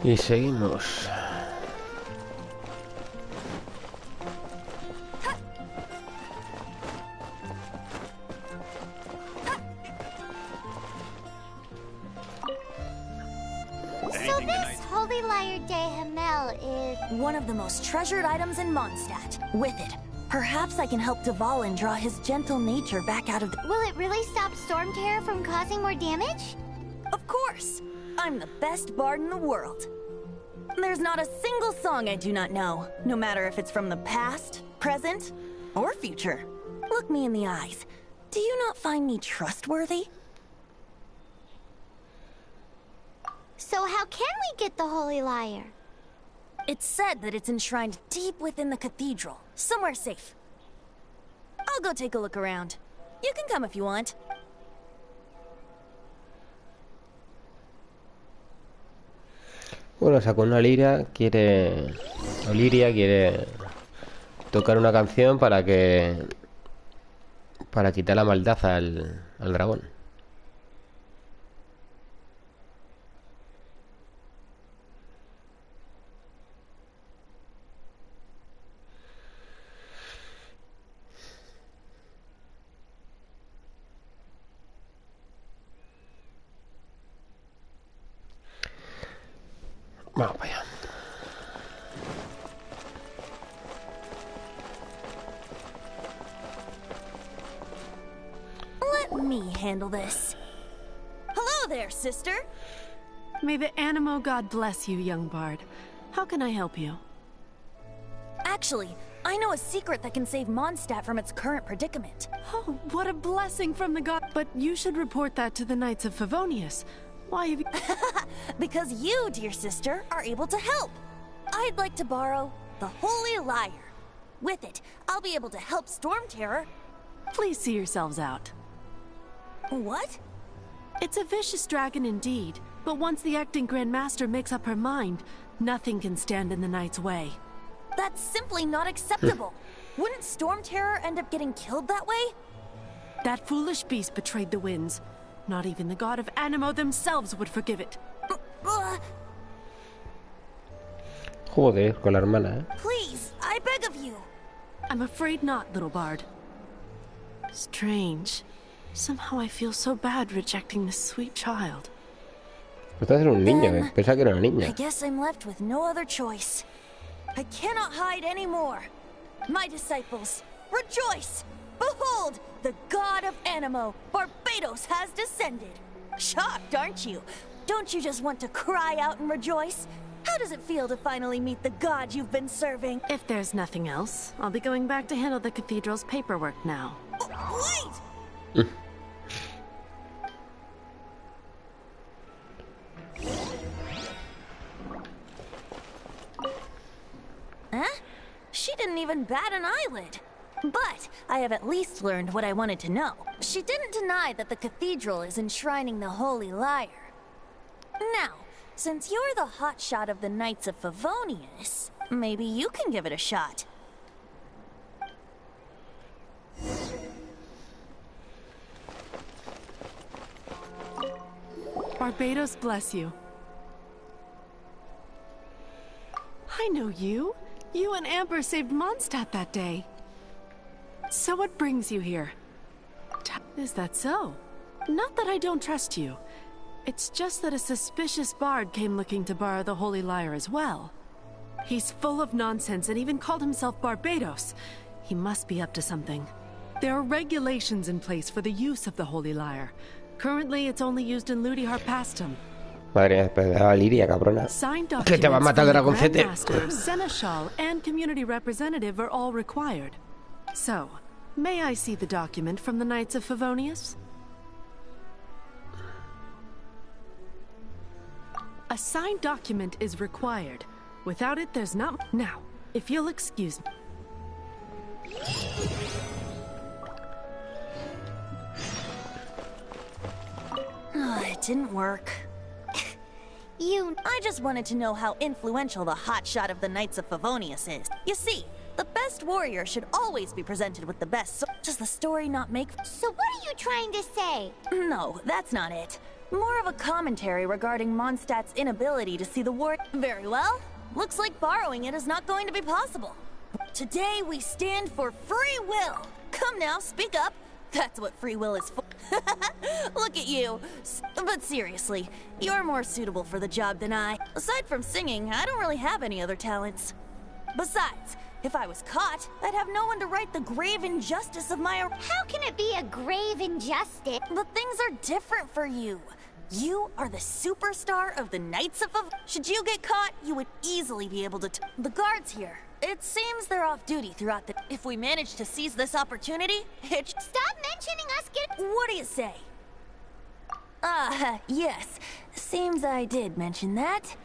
Y seguimos. So this Holy Lyre de Hamel is... One of the most treasured items in Mondstadt. With it, perhaps I can help Dvalin draw his gentle nature back out of the... Will it really stop Storm Terror from causing more damage? Of course! I'm the best bard in the world. There's not a single song I do not know, no matter if it's from the past, present, or future. Look me in the eyes. Do you not find me trustworthy? So how can we get the Holy Lyre? It's said that it's enshrined deep within the cathedral, somewhere safe. I'll go take a look around. You can come if you want. Bueno, sacó una lira, quiere... O Liria quiere tocar una canción para que... Para quitar la maldad al dragón. Vamos para allá. Let me handle this. Hello there, sister. May the Animo God bless you, young bard. How can I help you? Actually, I know a secret that can save Mondstadt from its current predicament. Oh, what a blessing from the god. But you should report that to the Knights of Favonius. Why have you... Because you, dear sister, are able to help. I'd like to borrow the Holy Lyre. With it, I'll be able to help Storm Terror. Please see yourselves out. What? It's a vicious dragon indeed, but once the acting Grand Master makes up her mind, nothing can stand in the Knight's way. That's simply not acceptable. Wouldn't Storm Terror end up getting killed that way? That foolish beast betrayed the winds. Not even the god of Animo themselves would forgive it. Joder, con la hermana, ¿eh? Please, I beg of you. I'm afraid not, little bard. Strange. Somehow I feel so bad rejecting this sweet child. Este es un niño, Then, pensaba que era una I niña. guess I'm left with no other choice. I cannot hide anymore. My disciples, rejoice! Behold, the god of Animo, Barbados, has descended. Shocked, aren't you? Don't you just want to cry out and rejoice? How does it feel to finally meet the god you've been serving? If there's nothing else, I'll be going back to handle the cathedral's paperwork now. Wait! Huh? She didn't even bat an eyelid. But I have at least learned what I wanted to know. She didn't deny that the cathedral is enshrining the Holy Lyre. Now, since you're the hotshot of the Knights of Favonius, maybe you can give it a shot. Barbados bless you. I know you. You and Amber saved Mondstadt that day. So what brings you here? Is that so? Not that I don't trust you. It's just that a suspicious bard came looking to borrow the Holy Lyre as well. He's full of nonsense and even called himself Barbados. He must be up to something. There are regulations in place for the use of the Holy Lyre. Currently, it's only used in Ludi Harpastum. Madre mía, pegaba Liria, cabrona. Signed Que te va a documents matar from the dragoncete. Grandmaster, Seneschal, and community representative are all required. So, may I see the document from the Knights of Favonius? A signed document is required. Without it, there's not... Now, if you'll excuse me. It didn't work. I just wanted to know how influential the hotshot of the Knights of Favonius is. You see, the best warrior should always be presented with the best Does the story not make... So what are you trying to say? No, that's not it. More of a commentary regarding Mondstadt's inability to see the war... Very well. Looks like borrowing it is not going to be possible. Today we stand for free will. Come now, speak up. That's what free will is for. Look at you. But seriously, you're more suitable for the job than I. Aside from singing, I don't really have any other talents. Besides, if I was caught, I'd have no one to right the grave injustice of my... How can it be a grave injustice? But things are different for you. You are the superstar of the Knights of... Should you get caught, you would easily be able to... The guards here. It seems they're off duty throughout the... If we manage to seize this opportunity, it... Stop mentioning us What do you say? Yes. Seems I did mention that.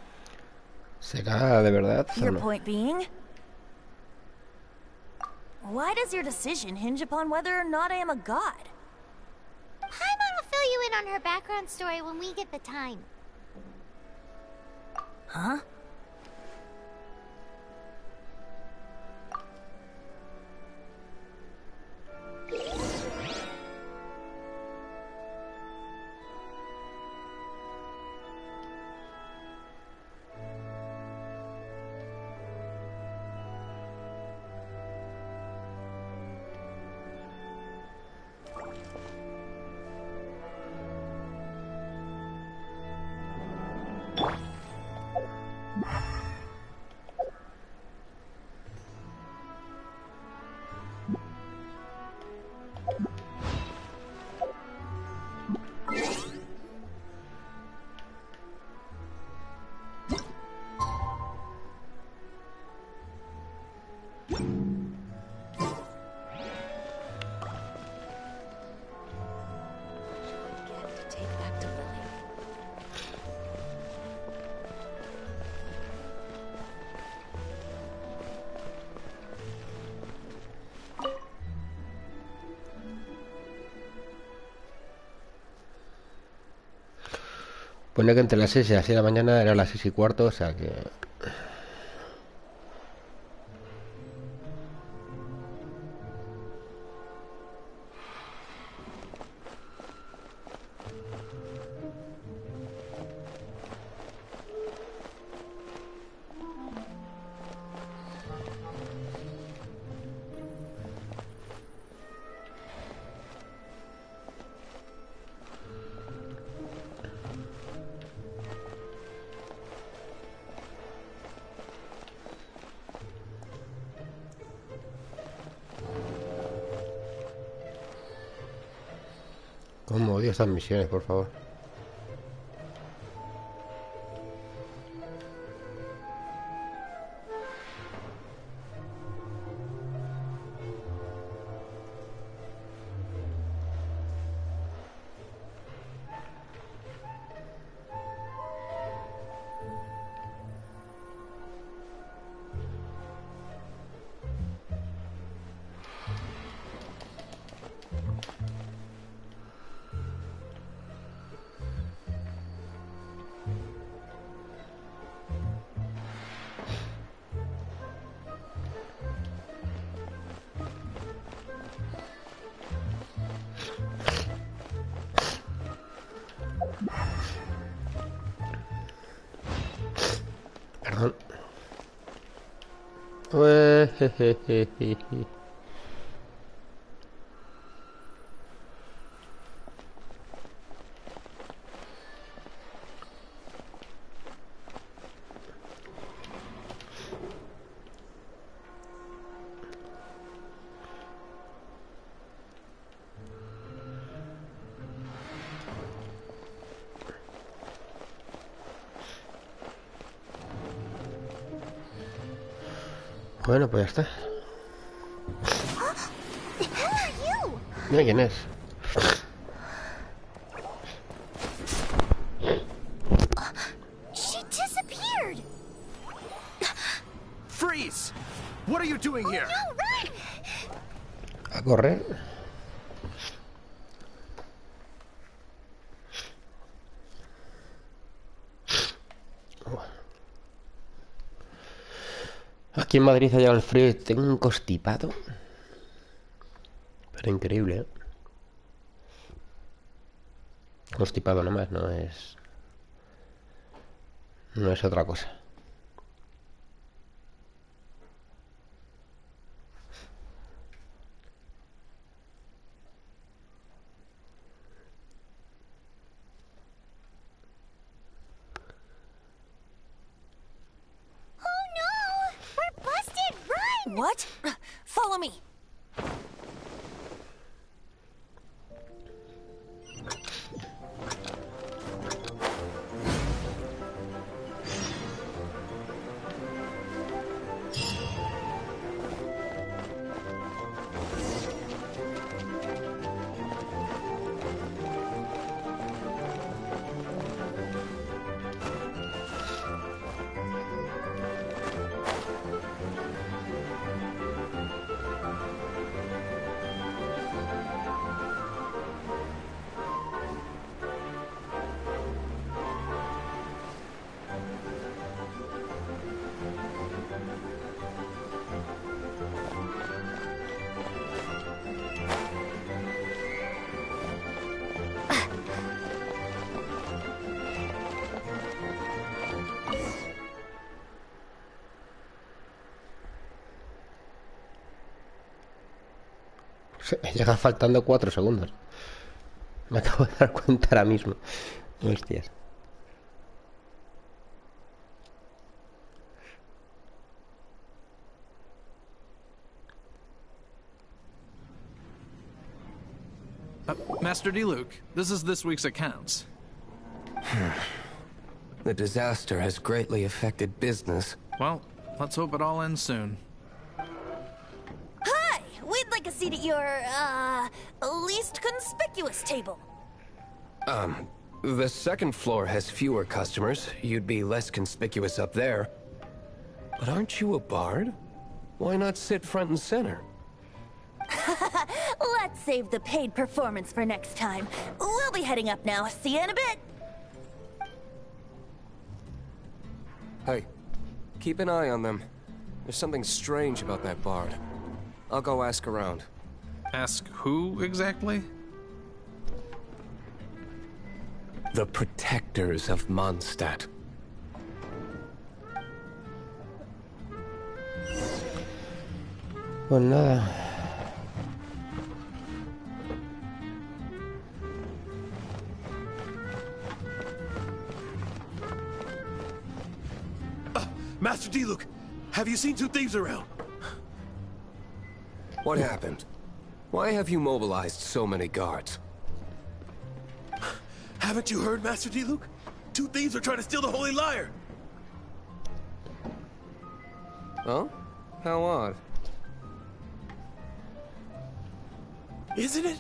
¿Será de verdad? Your point being? Why does your decision hinge upon whether or not I am a god? Paimon will fill you in on her background story when we get the time. Huh? Pone que entre las 6 y las 6 de la mañana era las 6 y cuarto, o sea que... Cómo odio estas misiones, por favor. Perdón. Bueno, pues ya está. Mira quién es. She disappeared. Freeze! What are you doing here? No, run! A correr. Aquí en Madrid ha llegado el frío y tengo un constipado. Pero increíble, ¿eh? Constipado nomás, no es otra cosa. What? Follow me. Llega faltando 4 segundos. Me acabo de dar cuenta ahora mismo. Hostias. Master D. Luke, this is this week's accounts. The disaster has greatly affected business. Well, let's hope it all ends soon. Hi! We'd like a seat at your, least conspicuous table. The second floor has fewer customers. You'd be less conspicuous up there. But aren't you a bard? Why not sit front and center? Let's save the paid performance for next time. We'll be heading up now. See you in a bit. Hey, keep an eye on them. There's something strange about that bard. I'll go ask around. Ask who exactly? The protectors of Mondstadt. Pues nada. Master D. Luke, have you seen two thieves around? What happened? Why have you mobilized so many guards? Haven't you heard, Master Diluc? 2 thieves are trying to steal the Holy Lyre. Oh? How odd. Isn't it?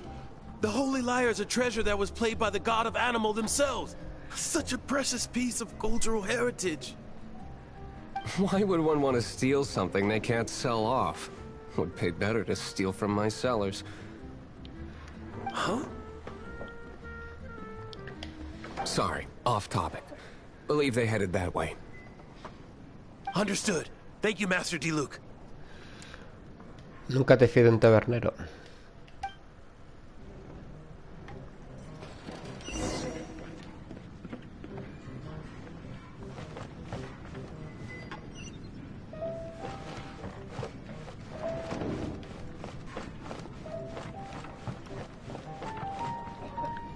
The Holy Lyre is a treasure that was played by the god of animal themselves. Such a precious piece of cultural heritage. Why would one want to steal something they can't sell off? Would pay better to steal from my sellers. Huh? Sorry, off topic. Believe they headed that way. Understood. Thank you, Master Diluc. Nunca te fíes de un tabernero.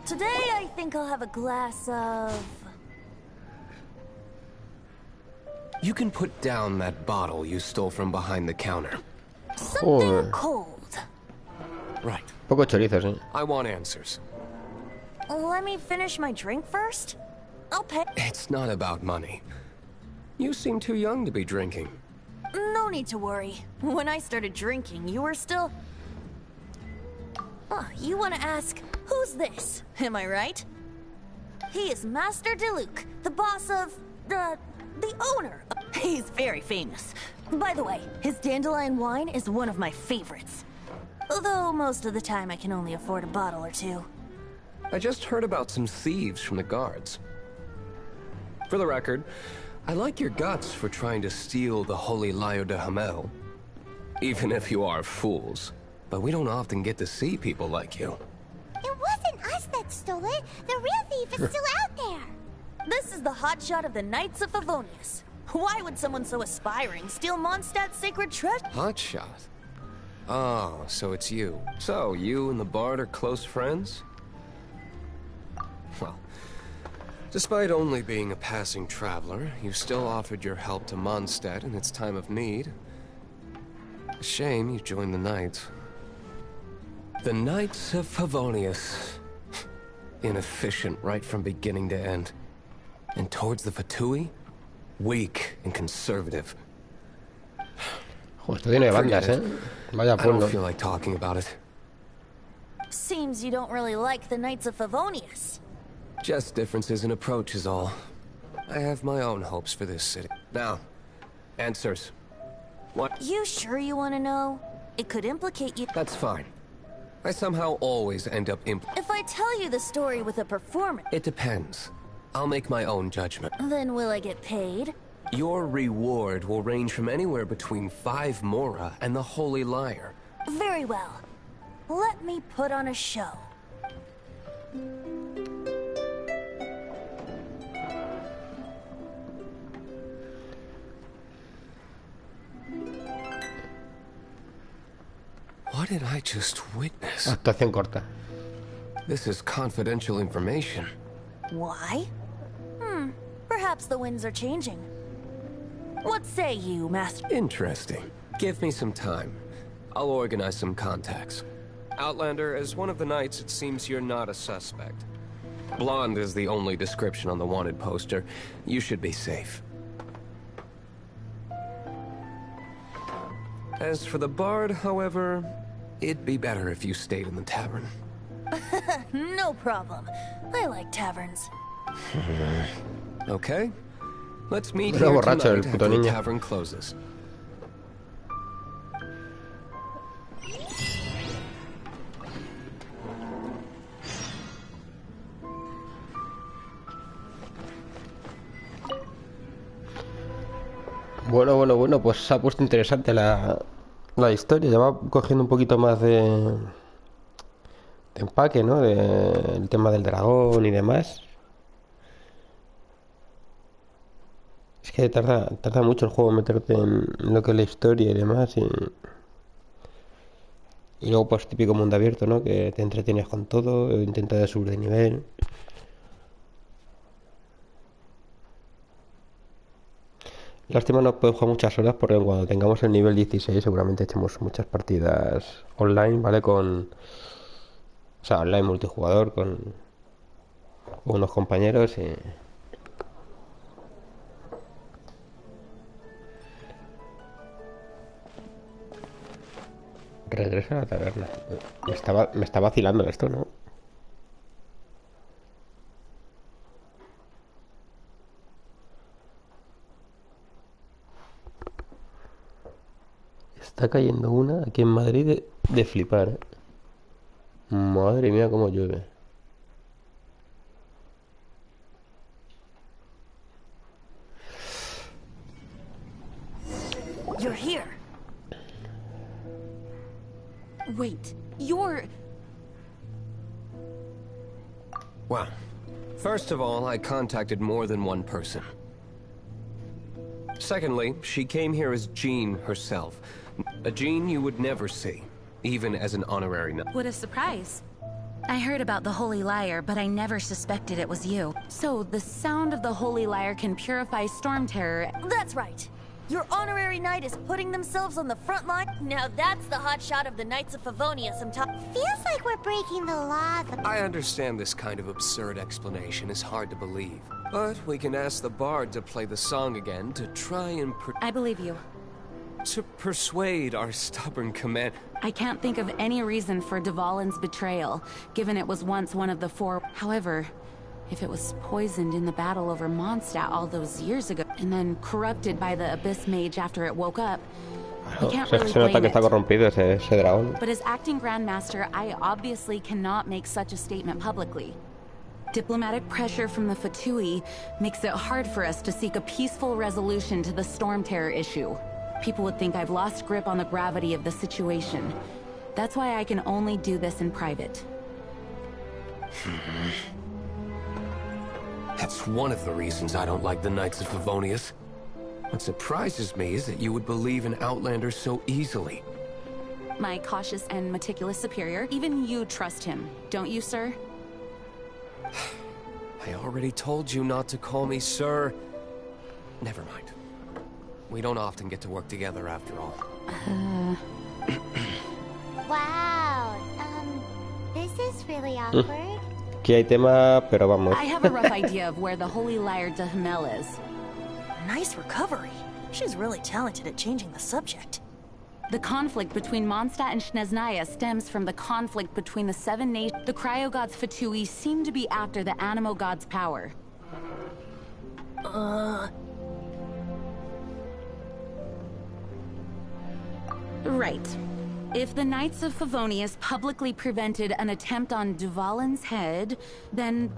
Today, I think I'll have a glass of... You can put down that bottle you stole from behind the counter. something cold. Right. Poco chorizos, eh. I want answers. Let me finish my drink first. I'll pay. It's not about money. You seem too young to be drinking. No need to worry. When I started drinking, you were still... Oh, you want to ask, who's this? Am I right? He is Master Diluc, the boss of... the owner. He's very famous. By the way, his dandelion wine is one of my favorites. Although most of the time I can only afford a bottle or two. I just heard about some thieves from the guards. For the record, I like your guts for trying to steal the Holy Lyre de Hamel. Even if you are fools. But we don't often get to see people like you. It wasn't us that stole it. The real thief is still out there. This is the hotshot of the Knights of Favonius. Why would someone so aspiring steal Mondstadt's sacred treasure? Hotshot? Oh, so it's you. So, you and the Bard are close friends? Well, despite only being a passing traveler, you still offered your help to Mondstadt in its time of need. A shame you joined the Knights. The Knights of Favonius. Inefficient right from beginning to end. And towards the Fatui, weak and conservative. Justo tiene bandas, eh. Vaya I don't pueblo. feel like talking about it. Seems you don't really like the Knights of Favonius. Just differences in approach is all. I have my own hopes for this city. Now, answers. What? You sure you want to know? It could implicate you. That's fine. I somehow always end up If I tell you the story with a performance, It depends. I'll make my own judgment. then will I get paid? Your reward will range from anywhere between 5 Mora and the Holy Lyre. Very well. Let me put on a show. What did I just witness? Actuación corta. This is confidential information. Why? Perhaps the winds are changing. What say you, Master? Interesting. Give me some time. I'll organize some contacts. Outlander, as one of the Knights, it seems you're not a suspect. Blonde is the only description on the wanted poster. You should be safe. As for the Bard, however, it'd be better if you stayed in the tavern. No problem. I like taverns. Okay? Let's meet Era here borracho el tonight puto after the niño. tavern closes. Bueno, pues se ha puesto interesante la historia. Ya va cogiendo un poquito más de empaque, ¿no? El tema del dragón y demás. Es que tarda mucho el juego en meterte en lo que es la historia y demás. Y luego, pues típico mundo abierto, ¿no? Que te entretienes con todo, intentas subir de nivel. Lástima no puedo jugar muchas horas porque cuando tengamos el nivel 16 seguramente echemos muchas partidas online, ¿vale? O sea, online multijugador unos compañeros y... Regresa a la taberna. Me está vacilando esto, ¿no? Está cayendo una aquí en Madrid de flipar, ¿eh? Madre mía, cómo llueve. You're here. Wait, you're... Well, first of all, I contacted more than one person. Secondly, she came here as Jean herself. A Jean you would never see, even as an honorary knight. What a surprise. I heard about the Holy Lyre, but I never suspected it was you. So, the sound of the Holy Lyre can purify storm terror. That's right. Your honorary knight is putting themselves on the front line. Now that's the hot shot of the Knights of Favonius I'm talking. Feels like we're breaking the law. I understand this kind of absurd explanation is hard to believe. But we can ask the bard to play the song again to try and I believe you. to persuade our stubborn command. I can't think of any reason for Dvalin's betrayal, given it was once one of the four. However, if it was poisoned in the battle over Mondstadt all those years ago, and then corrupted by the Abyss Mage after it woke up, I can't really Se nota blame que está it. corrompido ese dragón. But as acting Grandmaster, I obviously cannot make such a statement publicly. Diplomatic pressure from the Fatui makes it hard for us to seek a peaceful resolution to the storm terror issue. People would think I've lost grip on the gravity of the situation. That's why I can only do this in private. That's one of the reasons I don't like the Knights of Favonius. What surprises me is that you would believe in Outlanders so easily. My cautious and meticulous superior, even you trust him, don't you, sir? I already told you not to call me sir. Never mind. We don't often get to work together after all. Wow. This is really awkward. Aquí hay tema, pero vamos. I have a rough idea of where the Holy Lyre de Hamel is. Nice recovery. She's really talented at changing the subject. The conflict between Mondstadt and Snezhnaya stems from the conflict between the seven nations. The cryo-gods Fatui seem to be after the Animo god's power. Right. If the Knights of Favonius publicly prevented an attempt on Dvalin's head, then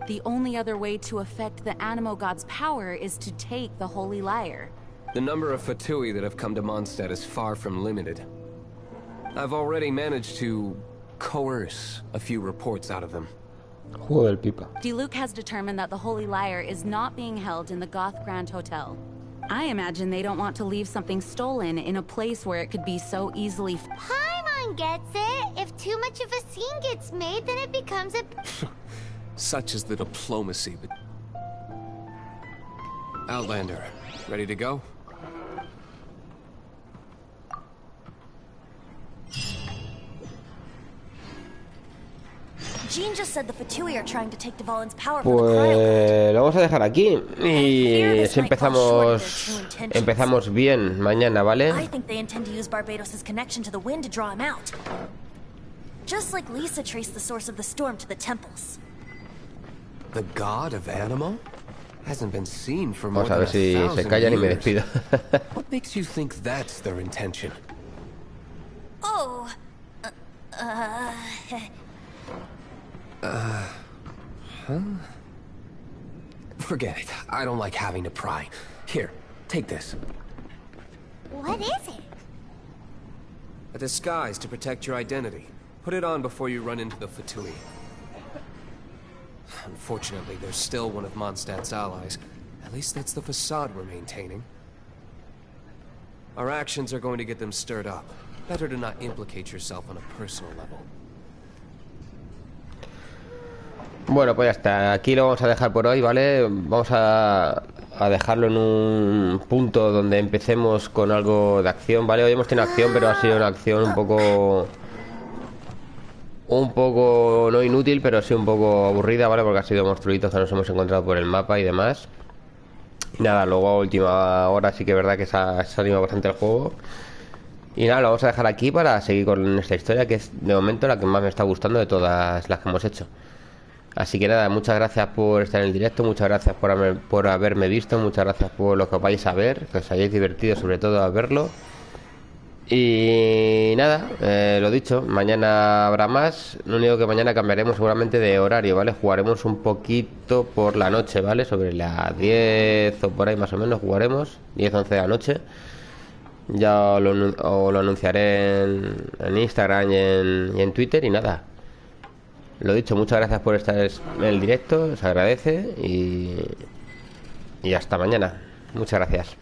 the only other way to affect the Animo god's power is to take the Holy Lyre. The number of Fatui that have come to Mondstadt is far from limited. I've already managed to coerce a few reports out of them. Juego del pipa. Diluc has determined that the Holy Lyre is not being held in the Goth Grand Hotel. I imagine they don't want to leave something stolen in a place where it could be so easily... Paimon gets it. If too much of a scene gets made, then it becomes a... Such is the diplomacy, but... Outlander, ready to go? Jean just said the Fatui are trying to take Dvalin's power from the cryo. Pues lo vamos a dejar aquí y si empezamos bien mañana, ¿vale? I think they intend to use Barbados' connection to the wind to draw him out. Just like Lisa traced the source of the storm to the temples. The god of Animo? Hasn't been seen for more Vamos a than ver si se 1,000 callan y me years. despido. What makes you think that's their intention? Oh. Huh? Forget it. I don't like having to pry. Here, take this. What is it? A disguise to protect your identity. Put it on before you run into the Fatui. Unfortunately, there's still one of Mondstadt's allies. At least that's the facade we're maintaining. Our actions are going to get them stirred up. Better to not implicate yourself on a personal level. Bueno, pues ya está. Aquí lo vamos a dejar por hoy, ¿vale? Vamos a dejarlo en un punto donde empecemos con algo de acción, ¿vale? Hoy hemos tenido acción, pero ha sido una acción un un poco, no inútil, pero sí un poco aburrida, ¿vale? Porque ha sido monstruitos que nos hemos encontrado por el mapa y demás. Y nada, luego a última hora sí que es verdad que se ha animado bastante el juego. Y nada, lo vamos a dejar aquí para seguir con esta historia, que es de momento la que más me está gustando de todas las que hemos hecho. Así que nada, muchas gracias por estar en el directo, muchas gracias por haberme visto, muchas gracias por lo que os vais a ver, que os hayáis divertido sobre todo a verlo. Y nada, lo dicho, mañana habrá más. Lo único que mañana cambiaremos seguramente de horario, ¿vale? Jugaremos un poquito por la noche, ¿vale? Sobre las 10 o por ahí más o menos jugaremos, 10, 11 de la noche. Ya os lo anunciaré en Instagram y en Twitter. Y nada, lo dicho, muchas gracias por estar en el directo, os agradece y hasta mañana. Muchas gracias.